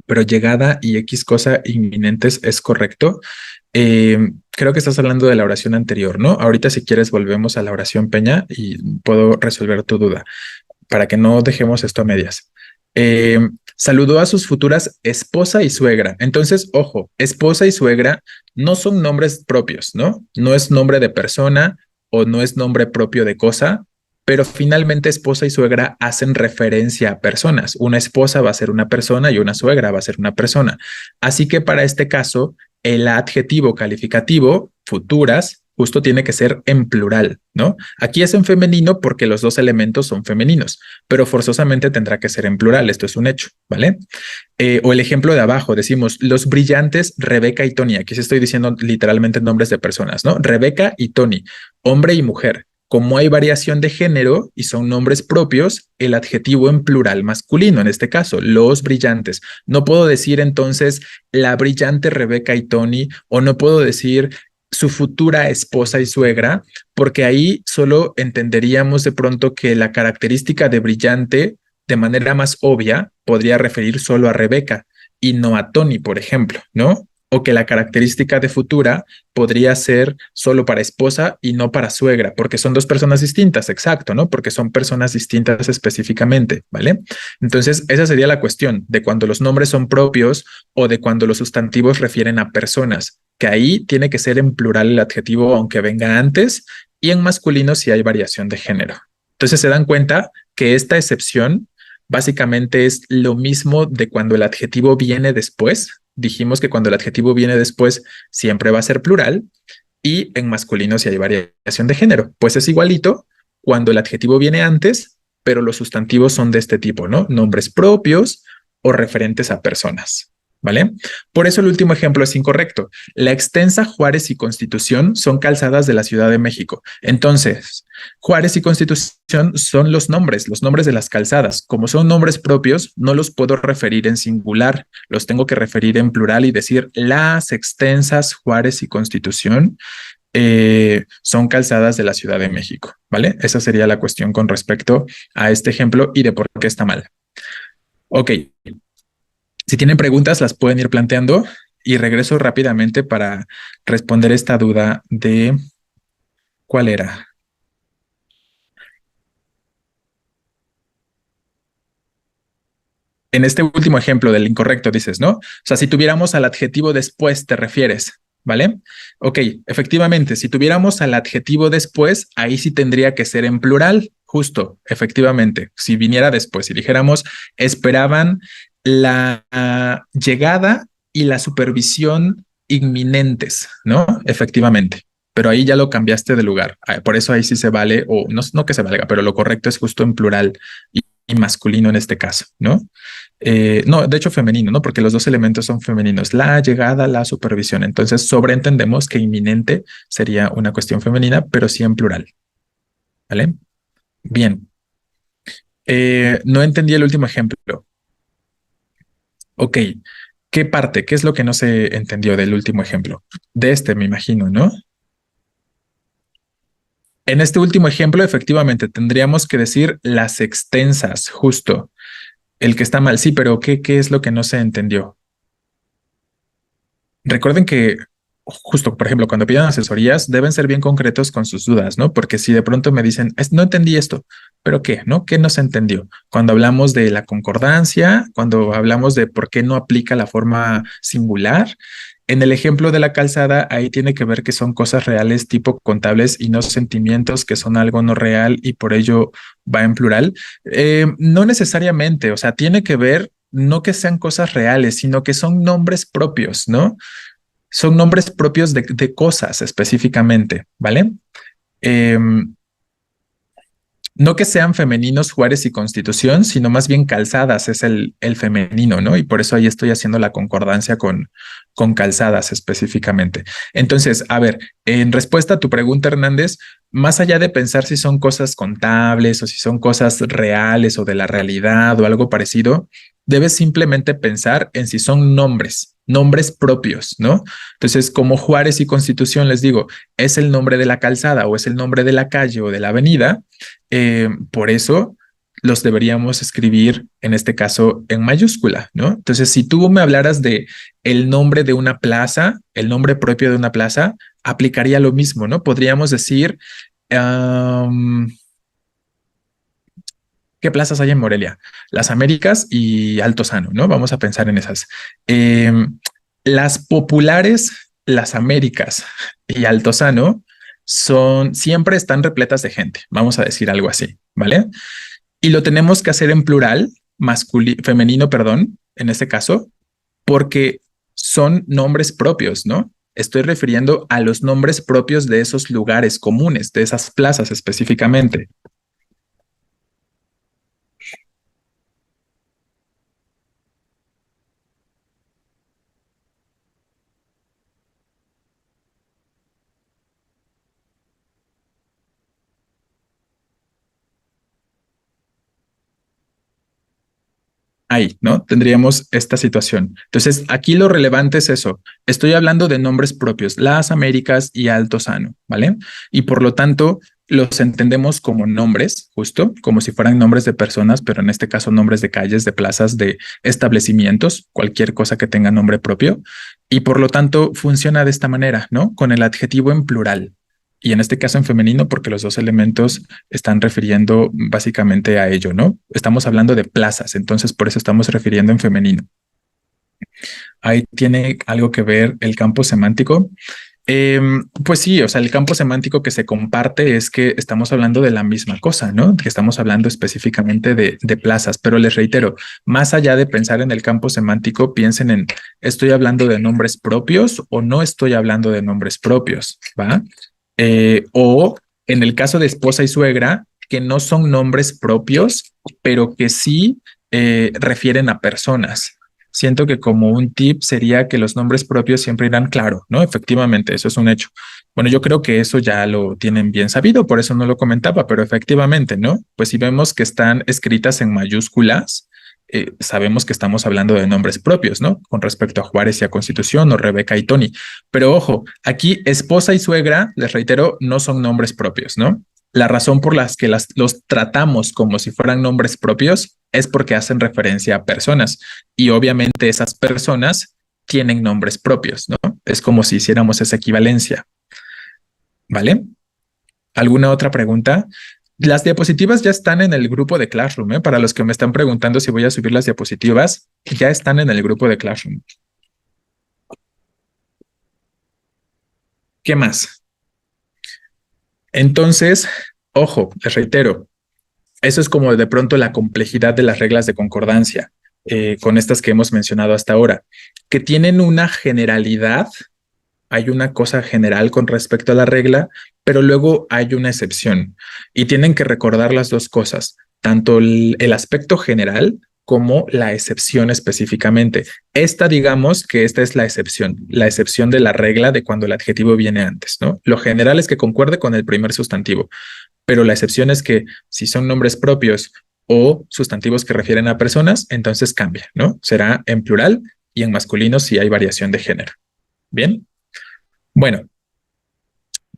pero llegada y X cosa inminentes es correcto. Creo que estás hablando de la oración anterior, ¿no? Ahorita si quieres volvemos a la oración Peña y puedo resolver tu duda para que no dejemos esto a medias. Saludó a sus futuras esposa y suegra. Entonces, ojo, esposa y suegra no son nombres propios, ¿no? No es nombre de persona o no es nombre propio de cosa, pero finalmente esposa y suegra hacen referencia a personas. Una esposa va a ser una persona y una suegra va a ser una persona. Así que para este caso, el adjetivo calificativo, futuras, justo tiene que ser en plural, ¿no? Aquí es en femenino porque los dos elementos son femeninos, pero forzosamente tendrá que ser en plural, esto es un hecho, ¿vale? O el ejemplo de abajo, decimos los brillantes Rebeca y Tony, aquí se estoy diciendo literalmente nombres de personas, ¿no? Rebeca y Tony, hombre y mujer. Como hay variación de género y son nombres propios, el adjetivo en plural masculino, en este caso, los brillantes. No puedo decir entonces la brillante Rebeca y Tony, o no puedo decir su futura esposa y suegra, porque ahí solo entenderíamos de pronto que la característica de brillante, de manera más obvia, podría referir solo a Rebeca y no a Tony, por ejemplo, ¿no? o que la característica de futura podría ser solo para esposa y no para suegra, porque son dos personas distintas, exacto, ¿no? Porque son personas distintas específicamente, ¿vale? Entonces, esa sería la cuestión de cuando los nombres son propios o de cuando los sustantivos refieren a personas, que ahí tiene que ser en plural el adjetivo, aunque venga antes, y en masculino si hay variación de género. Entonces, se dan cuenta que esta excepción básicamente es lo mismo de cuando el adjetivo viene después. Dijimos que cuando el adjetivo viene después siempre va a ser plural y en masculino si hay variación de género. Pues es igualito cuando el adjetivo viene antes, pero los sustantivos son de este tipo, ¿no? Nombres propios o referentes a personas. ¿Vale? Por eso el último ejemplo es incorrecto. La extensa Juárez y Constitución son calzadas de la Ciudad de México. Entonces, Juárez y Constitución son los nombres de las calzadas. Como son nombres propios, no los puedo referir en singular, los tengo que referir en plural y decir las extensas Juárez y Constitución son calzadas de la Ciudad de México, ¿vale? Esa sería la cuestión con respecto a este ejemplo y de por qué está mal. Ok, si tienen preguntas, las pueden ir planteando y regreso rápidamente para responder esta duda de cuál era. En este último ejemplo del incorrecto dices, ¿no? O sea, si tuviéramos al adjetivo después, te refieres, ¿vale? Ok, efectivamente, si tuviéramos al adjetivo después, ahí sí tendría que ser en plural, justo, efectivamente. Si viniera después, si dijéramos, esperaban la llegada y la supervisión inminentes, ¿no? Efectivamente. Pero ahí ya lo cambiaste de lugar. Por eso ahí sí se vale, o no, no que se valga, pero lo correcto es justo en plural y masculino en este caso, ¿no? No, de hecho femenino, ¿no? Porque los dos elementos son femeninos, la llegada, la supervisión. Entonces sobreentendemos que inminente sería una cuestión femenina, pero sí en plural, ¿vale? Bien. No entendí el último ejemplo. Ok, ¿qué parte? ¿Qué es lo que no se entendió del último ejemplo? De este, me imagino, ¿no? En este último ejemplo, efectivamente, tendríamos que decir las extensas, justo. El que está mal, sí, pero ¿qué es lo que no se entendió? Recuerden que justo, por ejemplo, cuando pidan asesorías, deben ser bien concretos con sus dudas, ¿no? Porque si de pronto me dicen, no entendí esto, pero ¿qué? ¿No? ¿Qué no se entendió? Cuando hablamos de la concordancia, cuando hablamos de por qué no aplica la forma singular, en el ejemplo de la calzada, ahí tiene que ver que son cosas reales tipo contables y no sentimientos que son algo no real y por ello va en plural. No necesariamente, o sea, tiene que ver no que sean cosas reales, sino que son nombres propios, ¿no? Son nombres propios de cosas específicamente, ¿vale? Eh, no que sean femeninos Juárez y Constitución, sino más bien calzadas es el femenino, ¿no? Y por eso ahí estoy haciendo la concordancia con calzadas específicamente. Entonces, a ver, en respuesta a tu pregunta, Hernández, más allá de pensar si son cosas contables o si son cosas reales o de la realidad o algo parecido, debes simplemente pensar en si son nombres propios, ¿no? Entonces, como Juárez y Constitución, les digo, es el nombre de la calzada o es el nombre de la calle o de la avenida, por eso los deberíamos escribir, en este caso, en mayúscula, ¿no? Entonces, si tú me hablaras de el nombre de una plaza, el nombre propio de una plaza, aplicaría lo mismo, ¿no? Podríamos decir, ¿qué plazas hay en Morelia? Las Américas y Altozano, ¿no? Vamos a pensar en esas. Eh, las populares, las Américas y Altozano siempre están repletas de gente, vamos a decir algo así, ¿vale? Y lo tenemos que hacer en plural, femenino, perdón, en este caso, porque son nombres propios, ¿no? Estoy refiriendo a los nombres propios de esos lugares comunes, de esas plazas específicamente. Ahí, ¿no? Tendríamos esta situación. Entonces, aquí lo relevante es eso. Estoy hablando de nombres propios, las Américas y Altozano, ¿vale? Y por lo tanto, los entendemos como nombres, justo, como si fueran nombres de personas, pero en este caso nombres de calles, de plazas, de establecimientos, cualquier cosa que tenga nombre propio. Y por lo tanto funciona de esta manera, ¿no? Con el adjetivo en plural. Y en este caso en femenino, porque los dos elementos están refiriendo básicamente a ello, ¿no? Estamos hablando de plazas, entonces por eso estamos refiriendo en femenino. Ahí tiene algo que ver el campo semántico. Pues sí, o sea, el campo semántico que se comparte es que estamos hablando de la misma cosa, ¿no? Que estamos hablando específicamente de plazas, pero les reitero, más allá de pensar en el campo semántico, piensen en, ¿estoy hablando de nombres propios o no estoy hablando de nombres propios? ¿Va? O en el caso de esposa y suegra, que no son nombres propios, pero que sí refieren a personas. Siento que como un tip sería que los nombres propios siempre irán claro, ¿no? Efectivamente, eso es un hecho. Bueno, yo creo que eso ya lo tienen bien sabido, por eso no lo comentaba, pero efectivamente, ¿no? Pues si vemos que están escritas en mayúsculas, sabemos que estamos hablando de nombres propios, ¿no? Con respecto a Juárez y a Constitución o Rebeca y Tony. Pero ojo, aquí esposa y suegra, les reitero, no son nombres propios, ¿no? La razón por las que los tratamos como si fueran nombres propios es porque hacen referencia a personas y obviamente esas personas tienen nombres propios, ¿no? Es como si hiciéramos esa equivalencia, ¿vale? ¿Alguna otra pregunta? Las diapositivas ya están en el grupo de Classroom, ¿eh? Para los que me están preguntando si voy a subir las diapositivas, ya están en el grupo de Classroom. ¿Qué más? Entonces, ojo, les reitero, eso es como de pronto la complejidad de las reglas de concordancia con estas que hemos mencionado hasta ahora, que tienen una generalidad, hay una cosa general con respecto a la regla, pero luego hay una excepción y tienen que recordar las dos cosas, tanto el aspecto general como la excepción específicamente. Esta, digamos que esta es la excepción de la regla de cuando el adjetivo viene antes, ¿no? Lo general es que concuerde con el primer sustantivo, pero la excepción es que si son nombres propios o sustantivos que refieren a personas, entonces cambia, ¿no? Será en plural y en masculino si hay variación de género. Bien. Bueno,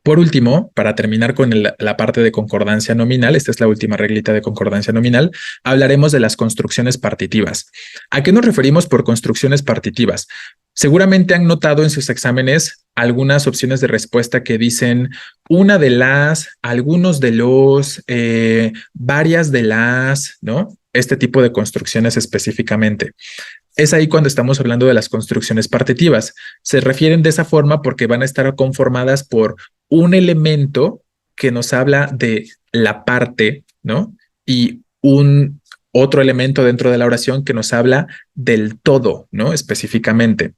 por último, para terminar con la parte de concordancia nominal, esta es la última reglita de concordancia nominal, hablaremos de las construcciones partitivas. ¿A qué nos referimos por construcciones partitivas? Seguramente han notado en sus exámenes algunas opciones de respuesta que dicen una de las, algunos de los, varias de las, ¿no? Este tipo de construcciones específicamente. Es ahí cuando estamos hablando de las construcciones partitivas. Se refieren de esa forma porque van a estar conformadas por un elemento que nos habla de la parte, ¿no? Y un otro elemento dentro de la oración que nos habla del todo, ¿no? Específicamente.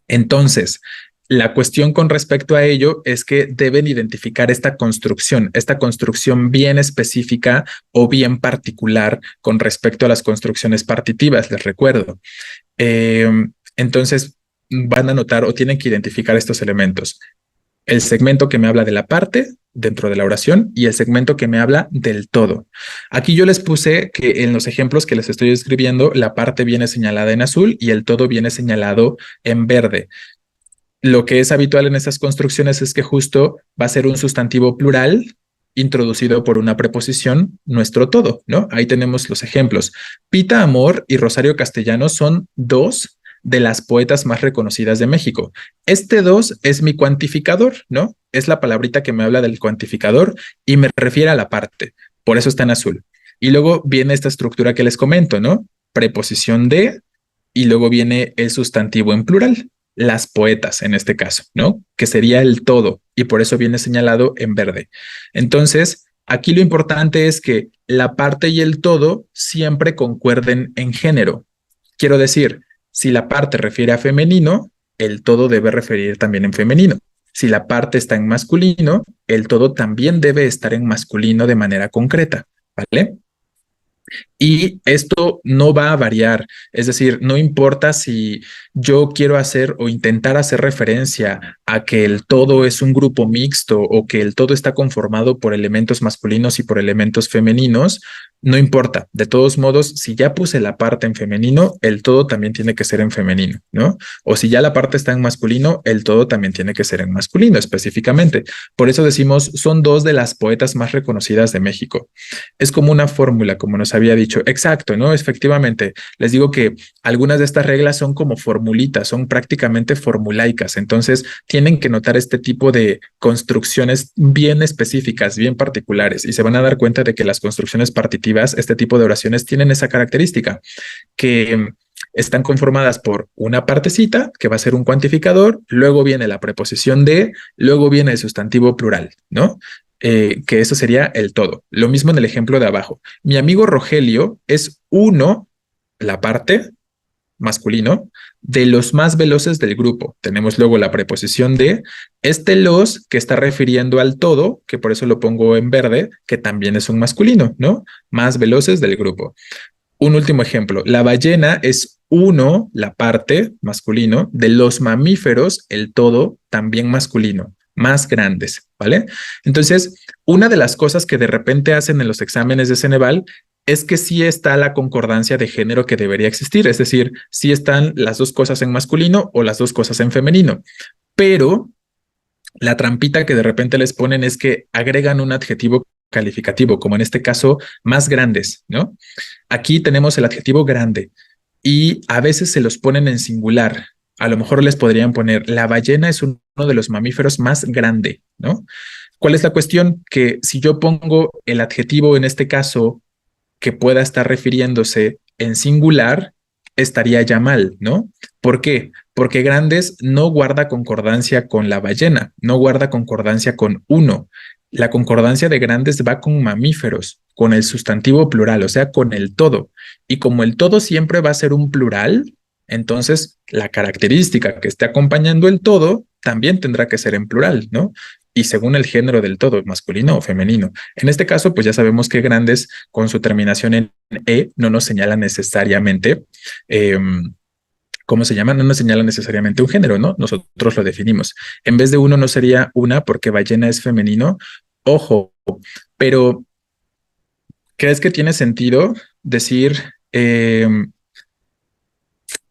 Entonces, la cuestión con respecto a ello es que deben identificar esta construcción bien específica o bien particular con respecto a las construcciones partitivas, les recuerdo. Eh, entonces, van a notar o tienen que identificar estos elementos. El segmento que me habla de la parte dentro de la oración y el segmento que me habla del todo. Aquí yo les puse que en los ejemplos que les estoy escribiendo, la parte viene señalada en azul y el todo viene señalado en verde. Lo que es habitual en estas construcciones es que justo va a ser un sustantivo plural introducido por una preposición, nuestro todo, ¿no? Ahí tenemos los ejemplos. Pita Amor y Rosario Castellanos son dos de las poetas más reconocidas de México. Este dos es mi cuantificador, ¿no? Es la palabrita que me habla del cuantificador y me refiere a la parte. Por eso está en azul. Y luego viene esta estructura que les comento, ¿no? Preposición de y luego viene el sustantivo en plural, las poetas en este caso, ¿no? Que sería el todo y por eso viene señalado en verde. Entonces, aquí lo importante es que la parte y el todo siempre concuerden en género. Quiero decir, si la parte refiere a femenino, el todo debe referir también en femenino. Si la parte está en masculino, el todo también debe estar en masculino de manera concreta, ¿vale? Y esto no va a variar, es decir, no importa si yo quiero hacer o intentar hacer referencia a que el todo es un grupo mixto o que el todo está conformado por elementos masculinos y por elementos femeninos, No importa, de todos modos, si ya puse la parte en femenino, el todo también tiene que ser en femenino, ¿no? O si ya la parte está en masculino, el todo también tiene que ser en masculino específicamente. Por eso decimos, son dos de las poetas más reconocidas de México. Es como una fórmula, como nos había dicho. Exacto, ¿no? Efectivamente, les digo que algunas de estas reglas son como formulitas, son prácticamente formulaicas. Entonces, tienen que notar este tipo de construcciones bien específicas, bien particulares, y se van a dar cuenta de que las construcciones partitivas, este tipo de oraciones, tienen esa característica, que están conformadas por una partecita, que va a ser un cuantificador, luego viene la preposición de, luego viene el sustantivo plural, ¿no? Que eso sería el todo. Lo mismo en el ejemplo de abajo. Mi amigo Rogelio es uno, la parte, masculino, de los más veloces del grupo. Tenemos luego la preposición de este los que está refiriendo al todo, que por eso lo pongo en verde, que también es un masculino, ¿no? Más veloces del grupo. Un último ejemplo, la ballena es uno, la parte masculino, de los mamíferos, el todo también masculino, más grandes, ¿vale? Entonces, una de las cosas que de repente hacen en los exámenes de Ceneval es que sí está la concordancia de género que debería existir, es decir, sí están las dos cosas en masculino o las dos cosas en femenino, pero la trampita que de repente les ponen es que agregan un adjetivo calificativo, como en este caso, más grandes, ¿no? Aquí tenemos el adjetivo grande y a veces se los ponen en singular. A lo mejor les podrían poner, la ballena es uno de los mamíferos más grande, ¿no? ¿Cuál es la cuestión? Que si yo pongo el adjetivo en este caso que pueda estar refiriéndose en singular, estaría ya mal, ¿no? ¿Por qué? Porque grandes no guarda concordancia con la ballena, no guarda concordancia con uno. La concordancia de grandes va con mamíferos, con el sustantivo plural, o sea, con el todo. Y como el todo siempre va a ser un plural, entonces la característica que esté acompañando el todo también tendrá que ser en plural, ¿no? Y según el género del todo, masculino o femenino. En este caso, pues ya sabemos que grandes con su terminación en E no nos señala necesariamente, eh, ¿cómo se llama? No nos señala necesariamente un género, ¿no? Nosotros lo definimos. En vez de uno no sería una porque ballena es femenino. Ojo, pero ¿crees que tiene sentido decir,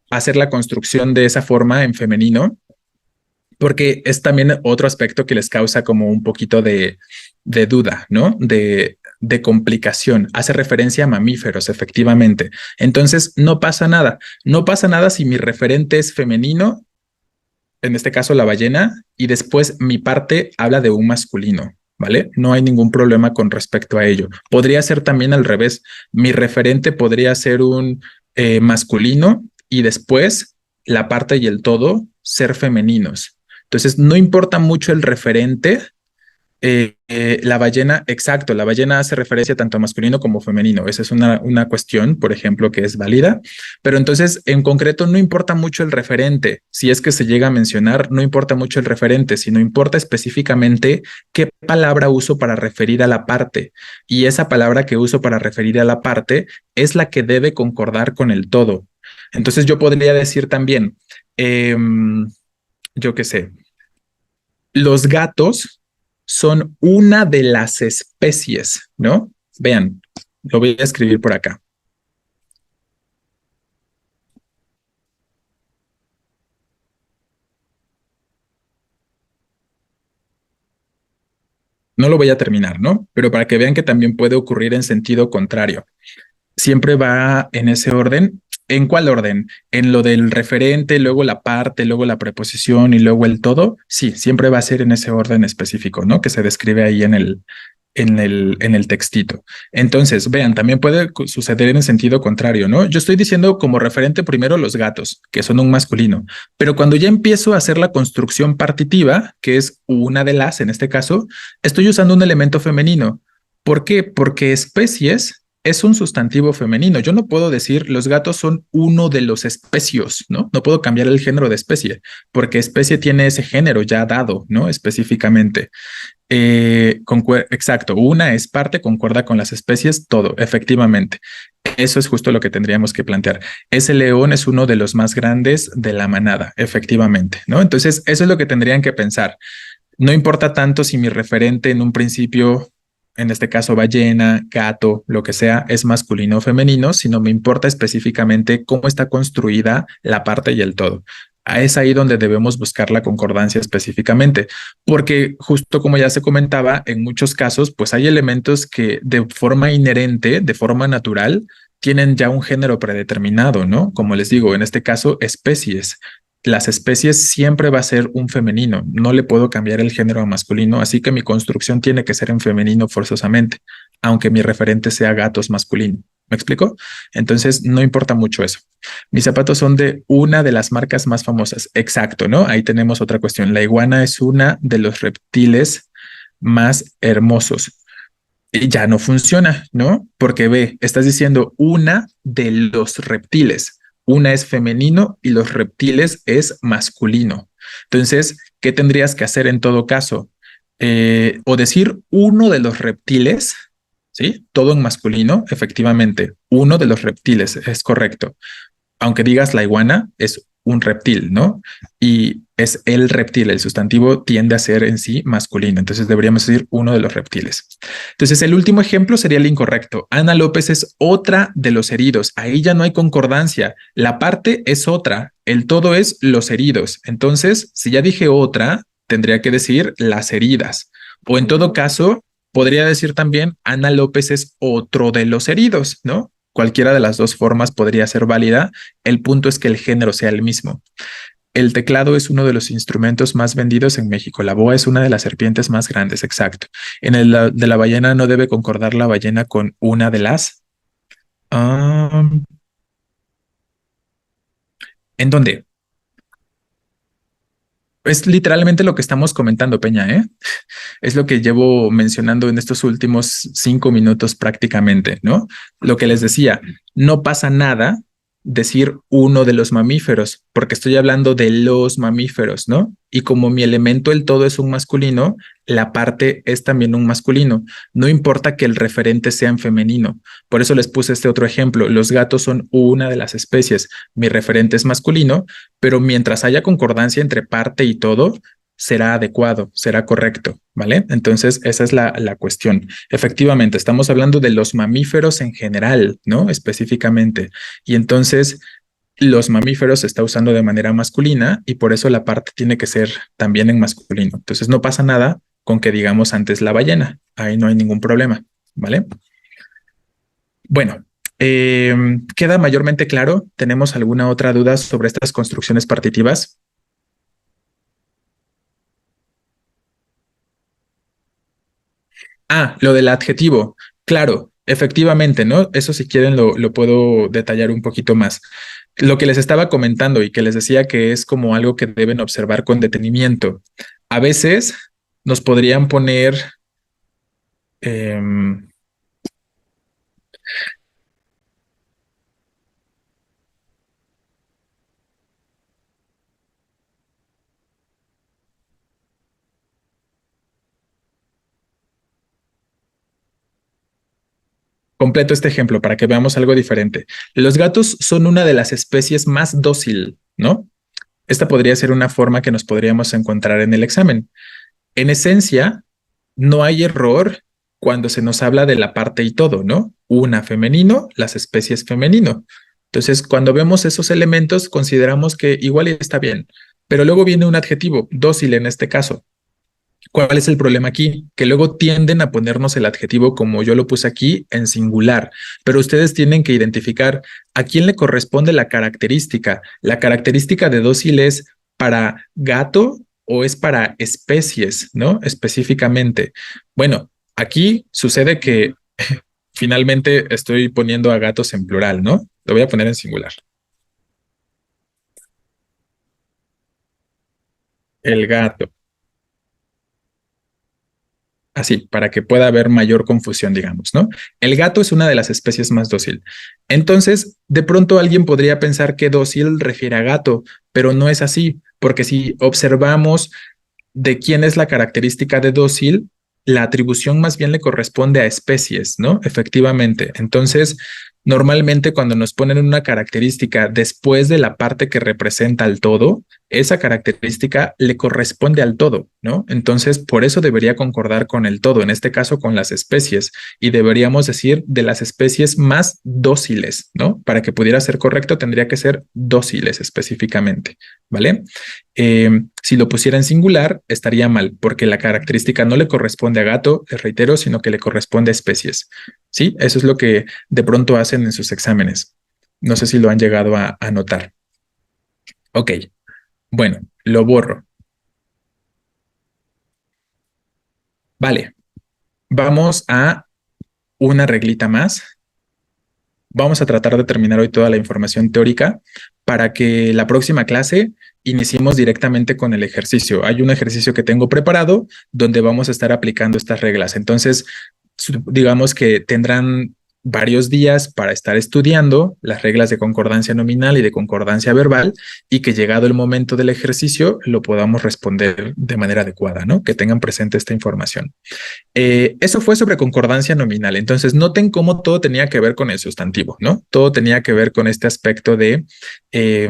hacer la construcción de esa forma en femenino? Porque es también otro aspecto que les causa como un poquito de duda, ¿no? De complicación. Hace referencia a mamíferos, efectivamente. Entonces, no pasa nada. No pasa nada si mi referente es femenino, en este caso la ballena, y después mi parte habla de un masculino, ¿vale? No hay ningún problema con respecto a ello. Podría ser también al revés. Mi referente podría ser un masculino y después la parte y el todo ser femeninos. Entonces, no importa mucho el referente. La ballena, exacto, la ballena hace referencia tanto a masculino como femenino. Esa es una cuestión, por ejemplo, que es válida. Pero entonces, en concreto, no importa mucho el referente. Si es que se llega a mencionar, no importa mucho el referente, sino importa específicamente qué palabra uso para referir a la parte. Y esa palabra que uso para referir a la parte es la que debe concordar con el todo. Entonces, yo podría decir también, yo qué sé, los gatos son una de las especies, ¿no? Vean, lo voy a escribir por acá. No lo voy a terminar, ¿no? Pero para que vean que también puede ocurrir en sentido contrario. Siempre va en ese orden. ¿En cuál orden? ¿En lo del referente, luego la parte, luego la preposición y luego el todo? Sí, siempre va a ser en ese orden específico, ¿no? Que se describe ahí en el textito. Entonces, vean, también puede suceder en el sentido contrario, ¿no? Yo estoy diciendo como referente primero los gatos, que son un masculino, pero cuando ya empiezo a hacer la construcción partitiva, que es una de las, en este caso, estoy usando un elemento femenino. ¿Por qué? Porque especies es un sustantivo femenino. Yo no puedo decir los gatos son uno de los especios, ¿no? No puedo cambiar el género de especie, porque especie tiene ese género ya dado, ¿no? Específicamente. Exacto, una es parte, concuerda con las especies, todo, efectivamente. Eso es justo lo que tendríamos que plantear. Ese león es uno de los más grandes de la manada, efectivamente, ¿no? Entonces, eso es lo que tendrían que pensar. No importa tanto si mi referente en un principio en este caso ballena, gato, lo que sea, es masculino o femenino, sino me importa específicamente cómo está construida la parte y el todo. Es ahí donde debemos buscar la concordancia específicamente, porque justo como ya se comentaba, en muchos casos, pues hay elementos que de forma inherente, de forma natural, tienen ya un género predeterminado, ¿no? Como les digo, en este caso, especies. Las especies siempre va a ser un femenino, no le puedo cambiar el género a masculino, así que mi construcción tiene que ser en femenino forzosamente, aunque mi referente sea gatos masculino. ¿Me explico? Entonces, no importa mucho eso. Mis zapatos son de una de las marcas más famosas. Exacto, ¿no? Ahí tenemos otra cuestión. La iguana es una de los reptiles más hermosos. Y ya no funciona, ¿no? Porque ve, estás diciendo una de los reptiles. Una es femenino y los reptiles es masculino. Entonces, ¿qué tendrías que hacer en todo caso? O decir uno de los reptiles, ¿sí? Todo en masculino, efectivamente. Uno de los reptiles, es correcto, aunque digas la iguana, es un reptil, ¿no? Y es el reptil, el sustantivo tiende a ser en sí masculino, entonces deberíamos decir uno de los reptiles. Entonces el último ejemplo sería el incorrecto. Ana López es otra de los heridos, ahí ya no hay concordancia, la parte es otra, el todo es los heridos, entonces si ya dije otra, tendría que decir las heridas, o en todo caso, podría decir también Ana López es otro de los heridos, ¿no? Cualquiera de las dos formas podría ser válida. El punto es que el género sea el mismo. El teclado es uno de los instrumentos más vendidos en México. La boa es una de las serpientes más grandes, exacto. En el de la ballena no debe concordar la ballena con una de las. Um, ¿En dónde? Es literalmente lo que estamos comentando, Peña, ¿eh? Es lo que llevo mencionando en estos últimos 5 minutos prácticamente, ¿no? Lo que les decía, no pasa nada decir uno de los mamíferos, porque estoy hablando de los mamíferos, ¿no? Y como mi elemento, el todo es un masculino, la parte es también un masculino. No importa que el referente sea en femenino. Por eso les puse este otro ejemplo. Los gatos son una de las especies. Mi referente es masculino, pero mientras haya concordancia entre parte y todo, será adecuado, será correcto, ¿vale? Entonces, esa es la cuestión. Efectivamente, estamos hablando de los mamíferos en general, ¿no? Específicamente. Y entonces, los mamíferos se está usando de manera masculina y por eso la parte tiene que ser también en masculino. Entonces, no pasa nada con que digamos antes la ballena. Ahí no hay ningún problema, ¿vale? Bueno, ¿queda mayormente claro? ¿Tenemos alguna otra duda sobre estas construcciones partitivas? Ah, lo del adjetivo. Claro, efectivamente, ¿no? Eso si quieren lo puedo detallar un poquito más. Lo que les estaba comentando y que les decía que es como algo que deben observar con detenimiento. A veces nos podrían poner, em, completo este ejemplo para que veamos algo diferente. Los gatos son una de las especies más dócil, ¿no? Esta podría ser una forma que nos podríamos encontrar en el examen. En esencia, no hay error cuando se nos habla de la parte y todo, ¿no? Una femenino, las especies femenino. Entonces, cuando vemos esos elementos, consideramos que igual está bien, pero luego viene un adjetivo, dócil en este caso. ¿Cuál es el problema aquí? Que luego tienden a ponernos el adjetivo como yo lo puse aquí en singular, pero ustedes tienen que identificar a quién le corresponde la característica. La característica de dócil es para gato o es para especies, ¿no? Específicamente. Bueno, aquí sucede que finalmente estoy poniendo a gatos en plural, ¿no? Lo voy a poner en singular. El gato. Así, para que pueda haber mayor confusión, digamos, ¿no? El gato es una de las especies más dócil. Entonces, de pronto alguien podría pensar que dócil refiere a gato, pero no es así, porque si observamos de quién es la característica de dócil, la atribución más bien le corresponde a especies, ¿no? Efectivamente. Entonces, Normalmente cuando nos ponen una característica después de la parte que representa al todo, esa característica le corresponde al todo, ¿no? Entonces, por eso debería concordar con el todo, en este caso con las especies, y deberíamos decir de las especies más dóciles, ¿no? Para que pudiera ser correcto, tendría que ser dóciles específicamente, ¿vale? Si lo pusiera en singular, estaría mal, porque la característica no le corresponde a gato, les reitero, sino que le corresponde a especies. Sí, eso es lo que de pronto hacen en sus exámenes. No sé si lo han llegado a notar. Ok, bueno, lo borro. Vale, vamos a una reglita más. Vamos a tratar de terminar hoy toda la información teórica para que la próxima clase iniciemos directamente con el ejercicio. Hay un ejercicio que tengo preparado donde vamos a estar aplicando estas reglas. Entonces, digamos que tendrán varios días para estar estudiando las reglas de concordancia nominal y de concordancia verbal y que llegado el momento del ejercicio lo podamos responder de manera adecuada, ¿no? Que tengan presente esta información. Eso fue sobre concordancia nominal. Entonces, noten cómo todo tenía que ver con el sustantivo, ¿no? Todo tenía que ver con este aspecto de eh,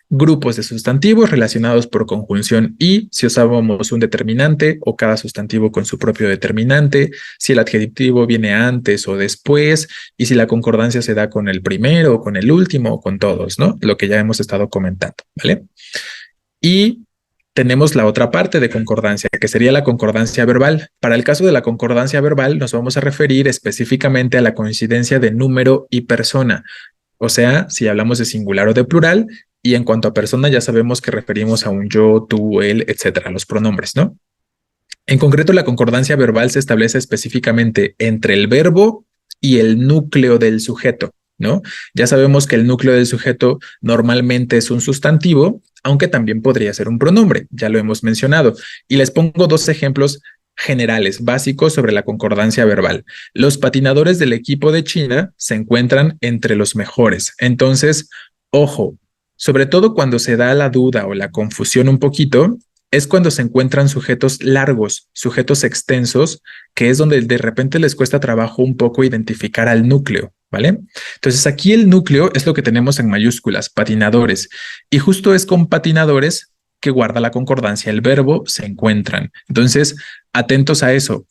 grupos de sustantivos relacionados por conjunción y si usábamos un determinante o cada sustantivo con su propio determinante, si el adjetivo viene antes o después y si la concordancia se da con el primero o con el último o con todos, ¿no? Lo que ya hemos estado comentando, ¿vale? Y tenemos la otra parte de concordancia, que sería la concordancia verbal. Para el caso de la concordancia verbal, nos vamos a referir específicamente a la coincidencia de número y persona. O sea, si hablamos de singular o de plural, y en cuanto a persona, ya sabemos que referimos a un yo, tú, él, etcétera, los pronombres, ¿no? En concreto, la concordancia verbal se establece específicamente entre el verbo y el núcleo del sujeto, ¿no? Ya sabemos que el núcleo del sujeto normalmente es un sustantivo, aunque también podría ser un pronombre, ya lo hemos mencionado. Y les pongo dos ejemplos generales, básicos sobre la concordancia verbal. Los patinadores del equipo de China se encuentran entre los mejores. Entonces, ojo, sobre todo cuando se da la duda o la confusión un poquito, es cuando se encuentran sujetos largos, sujetos extensos, que es donde de repente les cuesta trabajo un poco identificar al núcleo, ¿vale? Entonces aquí el núcleo es lo que tenemos en mayúsculas, patinadores, y justo es con patinadores que guarda la concordancia el verbo se encuentran. Entonces, atentos a eso.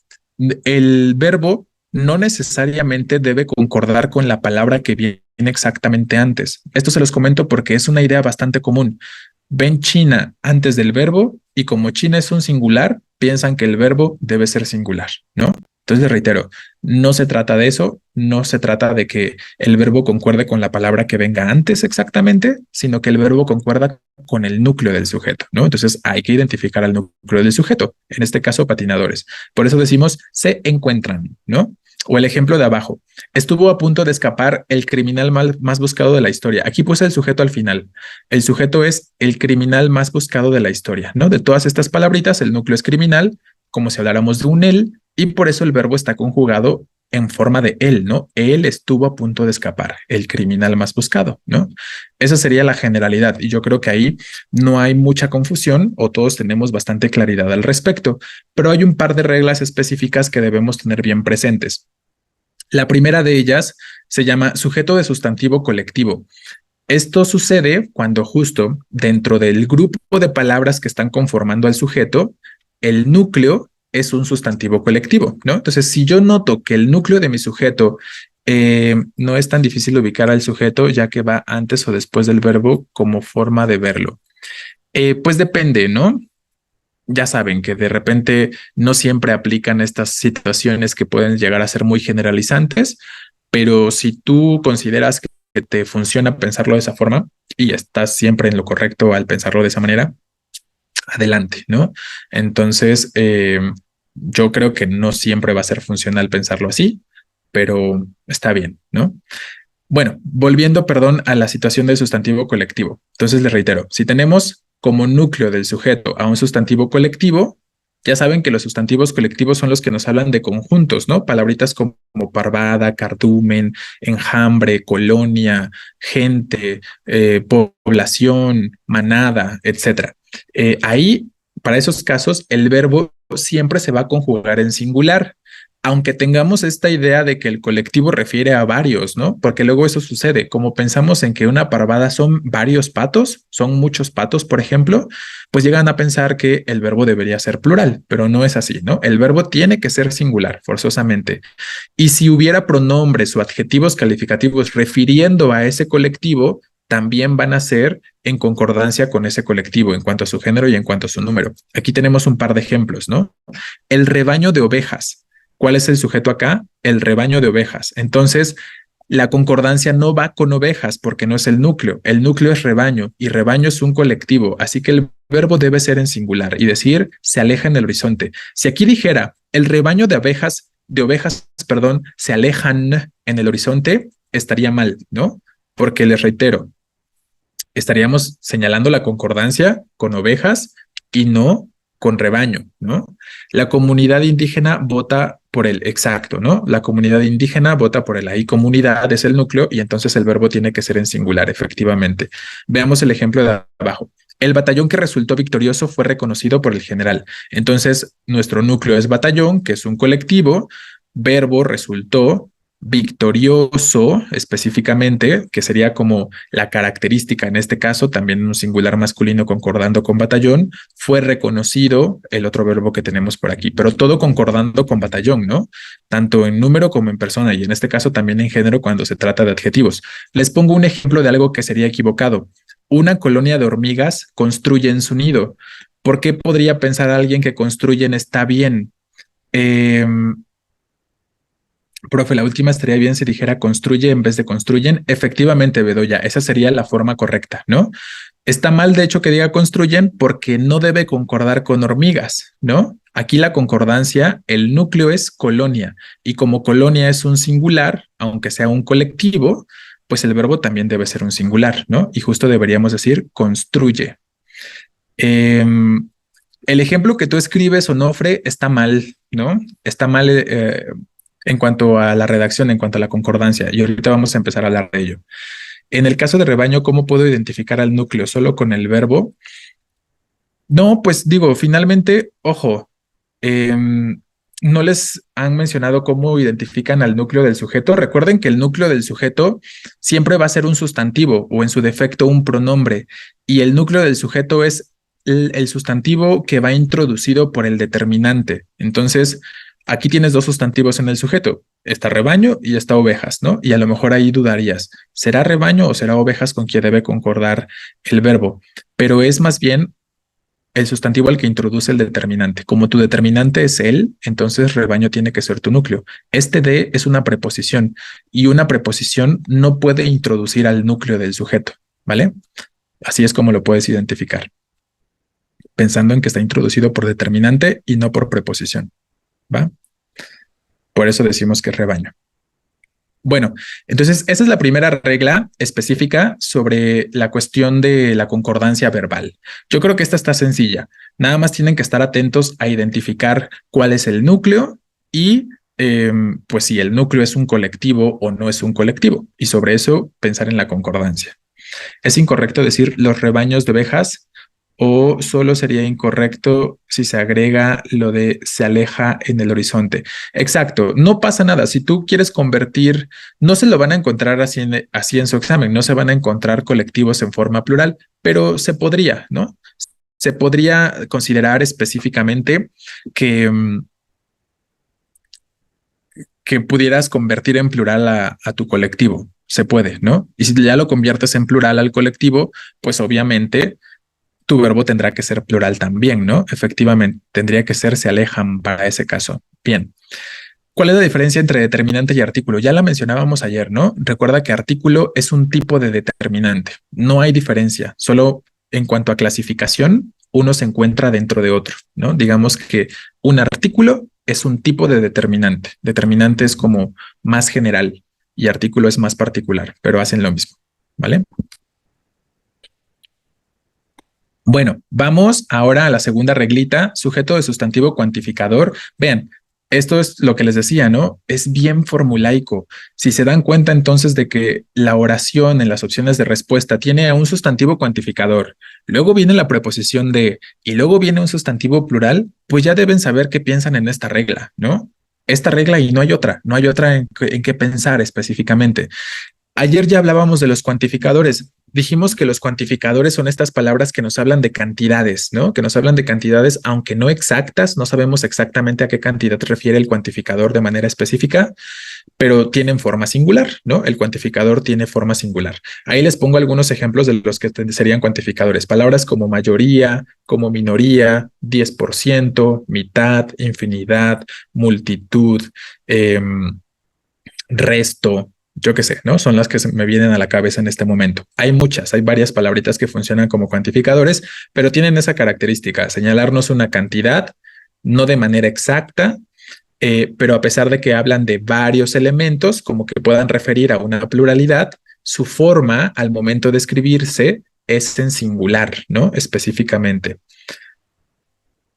El verbo no necesariamente debe concordar con la palabra que viene exactamente antes. Esto se los comento porque es una idea bastante común. Ven China antes del verbo y como China es un singular, piensan que el verbo debe ser singular, ¿no? Entonces, reitero, no se trata de eso, no se trata de que el verbo concuerde con la palabra que venga antes exactamente, sino que el verbo concuerda con el núcleo del sujeto, ¿no? Entonces, hay que identificar al núcleo del sujeto, en este caso, patinadores. Por eso decimos, se encuentran, ¿no? O el ejemplo de abajo, estuvo a punto de escapar el criminal más buscado de la historia. Aquí puse el sujeto al final. El sujeto es el criminal más buscado de la historia, ¿no? De todas estas palabritas, el núcleo es criminal, como si habláramos de un él, y por eso el verbo está conjugado en forma de él, ¿no? Él estuvo a punto de escapar, el criminal más buscado, ¿no? Esa sería la generalidad y yo creo que ahí no hay mucha confusión o todos tenemos bastante claridad al respecto, pero hay un par de reglas específicas que debemos tener bien presentes. La primera de ellas se llama sujeto de sustantivo colectivo. Esto sucede cuando justo dentro del grupo de palabras que están conformando al sujeto, el núcleo es un sustantivo colectivo, ¿no? Entonces, si yo noto que el núcleo de mi sujeto no es tan difícil ubicar al sujeto, ya que va antes o después del verbo como forma de verlo. Pues depende, ¿no? Ya saben que de repente no siempre aplican estas situaciones que pueden llegar a ser muy generalizantes, pero si tú consideras que te funciona pensarlo de esa forma y estás siempre en lo correcto al pensarlo de esa manera, adelante, ¿no? Entonces, yo creo que no siempre va a ser funcional pensarlo así, pero está bien, ¿no? Bueno, volviendo, perdón, a la situación del sustantivo colectivo. Entonces, les reitero, si tenemos como núcleo del sujeto a un sustantivo colectivo, ya saben que los sustantivos colectivos son los que nos hablan de conjuntos, ¿no? Palabritas como parvada, cardumen, enjambre, colonia, gente, población, manada, etcétera. Ahí, para esos casos, el verbo siempre se va a conjugar en singular. aunque tengamos esta idea de que el colectivo refiere a varios, ¿no? Porque luego eso sucede, como pensamos en que una parvada son varios patos, son muchos patos, por ejemplo, pues llegan a pensar que el verbo debería ser plural, pero no es así, ¿no? El verbo tiene que ser singular, forzosamente. Y si hubiera pronombres o adjetivos calificativos refiriendo a ese colectivo, también van a ser en concordancia con ese colectivo en cuanto a su género y en cuanto a su número. Aquí tenemos un par de ejemplos, ¿no? El rebaño de ovejas. ¿Cuál es el sujeto acá? El rebaño de ovejas. Entonces, la concordancia no va con ovejas porque no es el núcleo. El núcleo es rebaño y rebaño es un colectivo. Así que el verbo debe ser en singular y decir se aleja en el horizonte. Si aquí dijera el rebaño de ovejas, perdón, se alejan en el horizonte, estaría mal, ¿no? Porque les reitero, estaríamos señalando la concordancia con ovejas y no con rebaño, ¿no? La comunidad indígena vota por el exacto, ¿no? La comunidad indígena vota por el ahí comunidad es el núcleo y entonces el verbo tiene que ser en singular, efectivamente. Veamos el ejemplo de abajo. El batallón que resultó victorioso fue reconocido por el general. Entonces, nuestro núcleo es batallón, que es un colectivo, verbo resultó, victorioso específicamente, que sería como la característica en este caso, también un singular masculino concordando con batallón, fue reconocido el otro verbo que tenemos por aquí, pero todo concordando con batallón, ¿no? Tanto en número como en persona y en este caso también en género cuando se trata de adjetivos. Les pongo un ejemplo de algo que sería equivocado. Una colonia de hormigas construyen su nido. ¿Por qué podría pensar alguien que construyen está bien? Eh, Profe, la última estaría bien si dijera construye en vez de construyen. Efectivamente, Bedoya, esa sería la forma correcta, ¿no? Está mal, de hecho, que diga construyen porque no debe concordar con hormigas, ¿no? Aquí la concordancia, el núcleo es colonia y como colonia es un singular, aunque sea un colectivo, pues el verbo también debe ser un singular, ¿no? Y justo deberíamos decir construye. Eh, el ejemplo que tú escribes, Onofre, está mal, ¿no? Está mal en cuanto a la redacción, en cuanto a la concordancia, y ahorita vamos a empezar a hablar de ello. En el caso de rebaño, ¿cómo puedo identificar al núcleo? ¿Solo con el verbo? No, pues digo, finalmente, ojo, no les han mencionado cómo identifican al núcleo del sujeto. Recuerden que el núcleo del sujeto siempre va a ser un sustantivo o en su defecto un pronombre, y el núcleo del sujeto es el sustantivo que va introducido por el determinante. Entonces, aquí tienes dos sustantivos en el sujeto. Está rebaño y está ovejas, ¿no? Y a lo mejor ahí dudarías, ¿será rebaño o será ovejas con quien debe concordar el verbo? Pero es más bien el sustantivo al que introduce el determinante. Como tu determinante es él, entonces rebaño tiene que ser tu núcleo. Este de es una preposición y una preposición no puede introducir al núcleo del sujeto, ¿vale? Así es como lo puedes identificar, pensando en que está introducido por determinante y no por preposición, ¿va? Por eso decimos que es rebaño. Bueno, entonces esa es la primera regla específica sobre la cuestión de la concordancia verbal. Yo creo que esta está sencilla. Nada más tienen que estar atentos a identificar cuál es el núcleo y pues si el núcleo es un colectivo o no es un colectivo. Y sobre eso pensar en la concordancia. ¿Es incorrecto decir los rebaños de ovejas o solo sería incorrecto si se agrega lo de se aleja en el horizonte? Exacto, no pasa nada. Si tú quieres convertir, no se lo van a encontrar así en su examen, no se van a encontrar colectivos en forma plural, pero se podría, ¿no? Se podría considerar específicamente que, que pudieras convertir en plural a tu colectivo. Se puede, ¿no? Y si ya lo conviertes en plural al colectivo, pues obviamente tu verbo tendrá que ser plural también, ¿no? Efectivamente, tendría que ser se alejan para ese caso. Bien. ¿Cuál es la diferencia entre determinante y artículo? Ya la mencionábamos ayer, ¿no? Recuerda que artículo es un tipo de determinante. No hay diferencia. Solo en cuanto a clasificación, uno se encuentra dentro de otro, ¿no? Digamos que un artículo es un tipo de determinante. Determinante es como más general y artículo es más particular, pero hacen lo mismo, ¿vale? Bueno, vamos ahora a la segunda reglita, sujeto de sustantivo cuantificador. Vean, esto es lo que les decía, ¿no? Es bien formulaico. Si se dan cuenta entonces de que la oración en las opciones de respuesta tiene a un sustantivo cuantificador, luego viene la preposición de y luego viene un sustantivo plural, pues ya deben saber qué piensan en esta regla, ¿no? esta regla y no hay otra en qué pensar específicamente. Ayer ya hablábamos de los cuantificadores. Dijimos que los cuantificadores son estas palabras que nos hablan de cantidades, ¿no? Que nos hablan de cantidades, aunque no exactas, no sabemos exactamente a qué cantidad refiere el cuantificador de manera específica, pero tienen forma singular, ¿no? El cuantificador tiene forma singular. Ahí les pongo algunos ejemplos de los que serían cuantificadores. Palabras como mayoría, como minoría, 10%, mitad, infinidad, multitud, eh, resto, yo qué sé, ¿no? Son las que se me vienen a la cabeza en este momento. Hay muchas, hay varias palabritas que funcionan como cuantificadores, pero tienen esa característica, señalarnos una cantidad, no de manera exacta, pero a pesar de que hablan de varios elementos, como que puedan referir a una pluralidad, su forma al momento de escribirse es en singular, ¿no? Específicamente.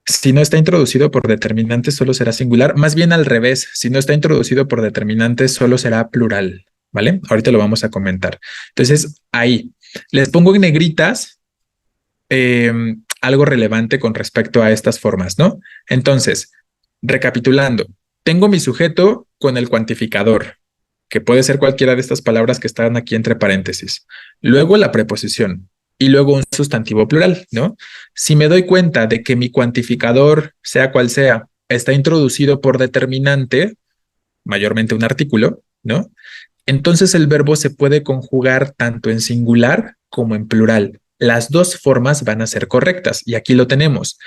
Si no está introducido por determinantes, solo será singular. Más bien al revés, si no está introducido por determinantes, solo será plural, ¿vale? Ahorita lo vamos a comentar. Entonces, ahí les pongo en negritas eh, algo relevante con respecto a estas formas, ¿no? Entonces, recapitulando, tengo mi sujeto con el cuantificador, que puede ser cualquiera de estas palabras que están aquí entre paréntesis. Luego la preposición y luego un sustantivo plural, ¿no? Si me doy cuenta de que mi cuantificador, sea cual sea, está introducido por determinante, mayormente un artículo, ¿no? Entonces el verbo se puede conjugar tanto en singular como en plural. Las dos formas van a ser correctas y aquí lo tenemos.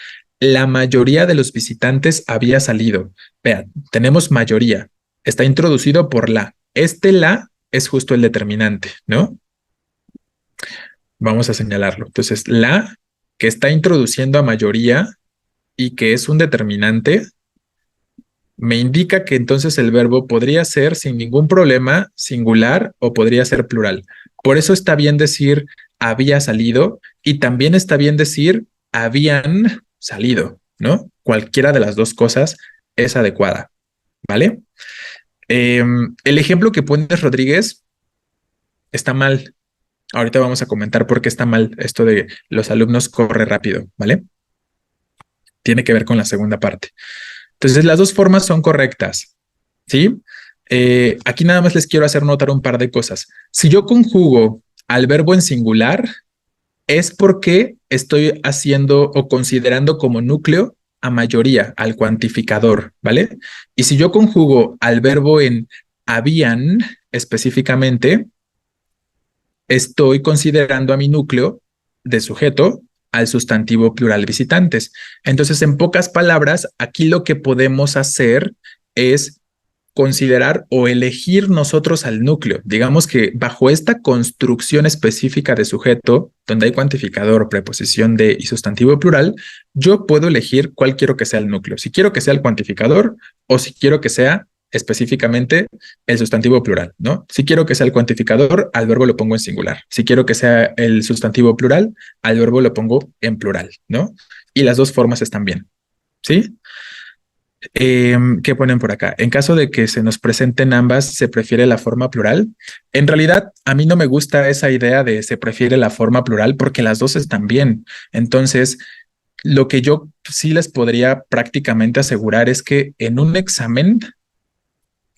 La mayoría de los visitantes había salido. Vean, tenemos mayoría. Está introducido por la. Este la es justo el determinante, ¿no? Vamos a señalarlo. Entonces, la que está introduciendo a mayoría y que es un determinante, me indica que entonces el verbo podría ser sin ningún problema singular o podría ser plural. Por eso está bien decir había salido y también está bien decir habían salido, ¿no? Cualquiera de las dos cosas es adecuada, ¿vale? El ejemplo que pones, Rodríguez, está mal. Ahorita vamos a comentar por qué está mal esto de los alumnos corre rápido, ¿vale? Tiene que ver con la segunda parte. Entonces, las dos formas son correctas, ¿sí? Aquí nada más les quiero hacer notar un par de cosas. Si yo conjugo al verbo en singular, es porque estoy haciendo o considerando como núcleo a mayoría, al cuantificador, ¿vale? Y si yo conjugo al verbo en habían específicamente, estoy considerando a mi núcleo de sujeto al sustantivo plural visitantes. Entonces, en pocas palabras, aquí lo que podemos hacer es considerar o elegir nosotros al núcleo. Digamos que bajo esta construcción específica de sujeto, donde hay cuantificador, preposición de y sustantivo plural, yo puedo elegir cuál quiero que sea el núcleo. Si quiero que sea el cuantificador o si quiero que sea específicamente el sustantivo plural, ¿no? Si quiero que sea el cuantificador, al verbo lo pongo en singular. Si quiero que sea el sustantivo plural, al verbo lo pongo en plural, ¿no? Y las dos formas están bien, ¿sí? ¿Qué ponen por acá? En caso de que se nos presenten ambas, se prefiere la forma plural. En realidad, a mí no me gusta esa idea de se prefiere la forma plural porque las dos están bien. Entonces, lo que yo sí les podría prácticamente asegurar es que en un examen,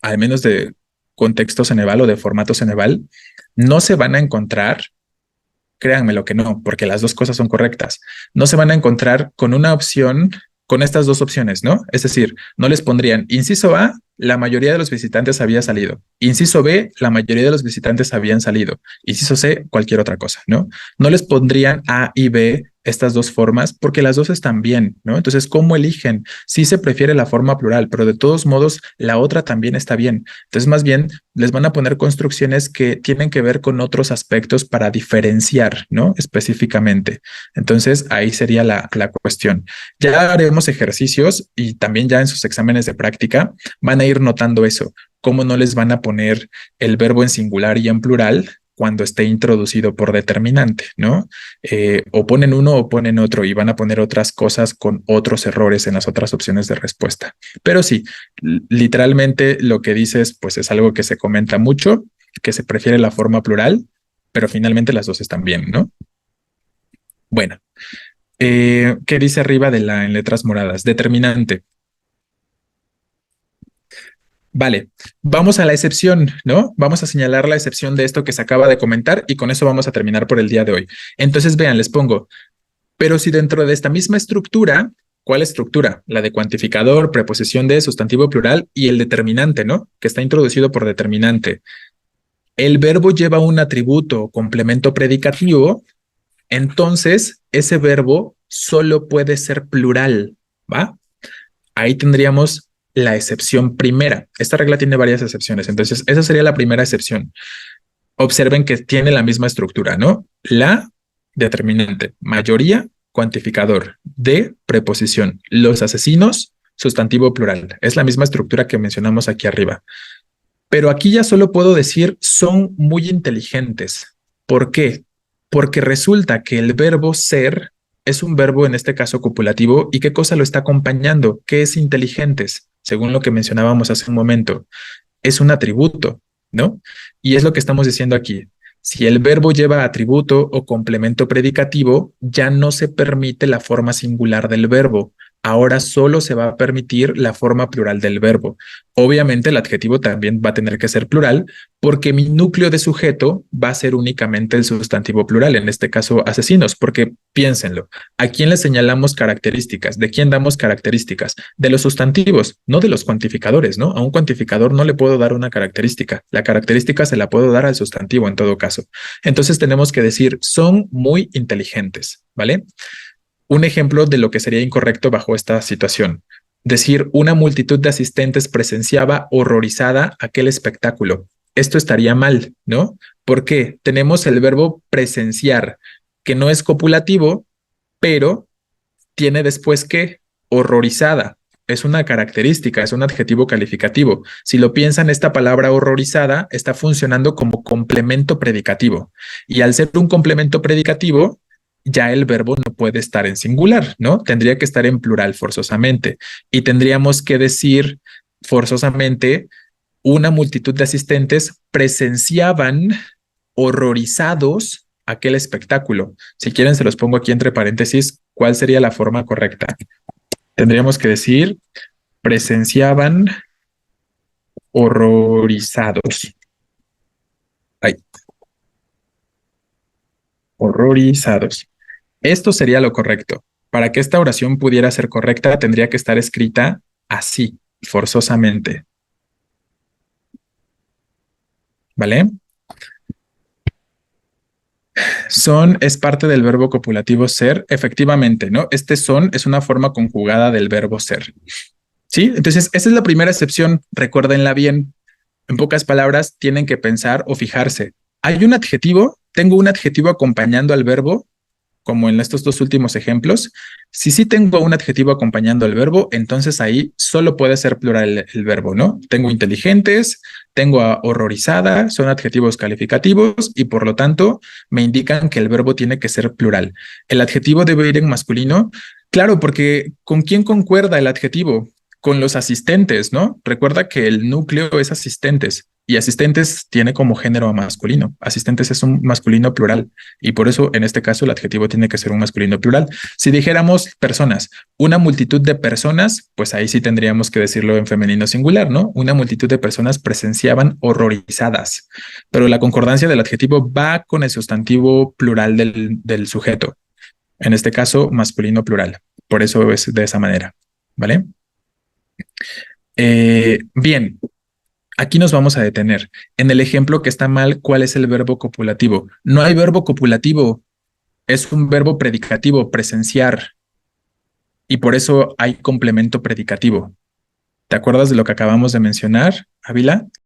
al menos de contexto Ceneval o de formato Ceneval, no se van a encontrar, créanme lo que no, porque las dos cosas son correctas, no se van a encontrar con una opción, con estas dos opciones, ¿no? Es decir, no les pondrían inciso A, la mayoría de los visitantes había salido. Inciso B, la mayoría de los visitantes habían salido. Inciso C, cualquier otra cosa, ¿no? No les pondrían A y B estas dos formas porque las dos están bien, ¿no? Entonces, ¿cómo eligen? Sí se prefiere la forma plural, pero de todos modos la otra también está bien. Entonces, más bien les van a poner construcciones que tienen que ver con otros aspectos para diferenciar, ¿no? Específicamente. Entonces, ahí sería la cuestión. Ya haremos ejercicios y también ya en sus exámenes de práctica van a ir notando eso, cómo no les van a poner el verbo en singular y en plural cuando esté introducido por determinante, ¿no? O ponen uno o ponen otro y van a poner otras cosas con otros errores en las otras opciones de respuesta. Pero sí, literalmente lo que dices, pues es algo que se comenta mucho, que se prefiere la forma plural, pero finalmente las dos están bien, ¿no? Bueno, ¿qué dice arriba de la en letras moradas? Determinante. Vale, vamos a la excepción, ¿no? Vamos a señalar la excepción de esto que se acaba de comentar y con eso vamos a terminar por el día de hoy. Entonces, vean, les pongo, pero si dentro de esta misma estructura, ¿cuál estructura? La de cuantificador, preposición de, sustantivo plural y el determinante, ¿no? Que está introducido por determinante. El verbo lleva un atributo o complemento predicativo, entonces ese verbo solo puede ser plural, ¿va? Ahí tendríamos la excepción primera. Esta regla tiene varias excepciones, entonces esa sería la primera excepción. Observen que tiene la misma estructura, ¿no? La determinante, mayoría, cuantificador, de preposición, los asesinos, sustantivo plural. Es la misma estructura que mencionamos aquí arriba. Pero aquí ya solo puedo decir son muy inteligentes. ¿Por qué? Porque resulta que el verbo ser es un verbo en este caso copulativo y qué cosa lo está acompañando, qué es inteligentes, según lo que mencionábamos hace un momento, es un atributo, ¿no? Y es lo que estamos diciendo aquí. Si el verbo lleva atributo o complemento predicativo, ya no se permite la forma singular del verbo. Ahora solo se va a permitir la forma plural del verbo. Obviamente el adjetivo también va a tener que ser plural porque mi núcleo de sujeto va a ser únicamente el sustantivo plural, en este caso asesinos, porque piénsenlo, ¿a quién le señalamos características? ¿De quién damos características? De los sustantivos, no de los cuantificadores, ¿no? A un cuantificador no le puedo dar una característica. La característica se la puedo dar al sustantivo en todo caso. Entonces tenemos que decir, son muy inteligentes, ¿vale? Un ejemplo de lo que sería incorrecto bajo esta situación. Decir, una multitud de asistentes presenciaba horrorizada aquel espectáculo. Esto estaría mal, ¿no? Porque tenemos el verbo presenciar, que no es copulativo, pero tiene después que horrorizada. Es una característica, es un adjetivo calificativo. Si lo piensan, esta palabra horrorizada está funcionando como complemento predicativo. Y al ser un complemento predicativo, ya el verbo no puede estar en singular, ¿no? Tendría que estar en plural forzosamente. Y tendríamos que decir forzosamente, una multitud de asistentes presenciaban horrorizados aquel espectáculo. Si quieren, se los pongo aquí entre paréntesis, ¿cuál sería la forma correcta? Tendríamos que decir, presenciaban horrorizados. Ay, horrorizados. Esto sería lo correcto. Para que esta oración pudiera ser correcta, tendría que estar escrita así, forzosamente. ¿Vale? Son es parte del verbo copulativo ser, efectivamente, ¿no? Este son es una forma conjugada del verbo ser. ¿Sí? Entonces, esa es la primera excepción. Recuérdenla bien. En pocas palabras, tienen que pensar o fijarse. Hay un adjetivo, tengo un adjetivo acompañando al verbo, como en estos dos últimos ejemplos. Si sí tengo un adjetivo acompañando al verbo, entonces ahí solo puede ser plural el verbo, ¿no? Tengo inteligentes, tengo a horrorizada, son adjetivos calificativos y por lo tanto me indican que el verbo tiene que ser plural. El adjetivo debe ir en masculino. Claro, porque ¿con quién concuerda el adjetivo? Con los asistentes, ¿no? Recuerda que el núcleo es asistentes y asistentes tiene como género masculino. Asistentes es un masculino plural y por eso en este caso el adjetivo tiene que ser un masculino plural. Si dijéramos personas, una multitud de personas, pues ahí sí tendríamos que decirlo en femenino singular, ¿no? Una multitud de personas presenciaban horrorizadas, pero la concordancia del adjetivo va con el sustantivo plural del sujeto. En este caso, masculino plural. Por eso es de esa manera, ¿vale? Bien, aquí nos vamos a detener. En el ejemplo que está mal, ¿cuál es el verbo copulativo? No hay verbo copulativo, es un verbo predicativo, presenciar, y por eso hay complemento predicativo. ¿Te acuerdas de lo que acabamos de mencionar, Ávila?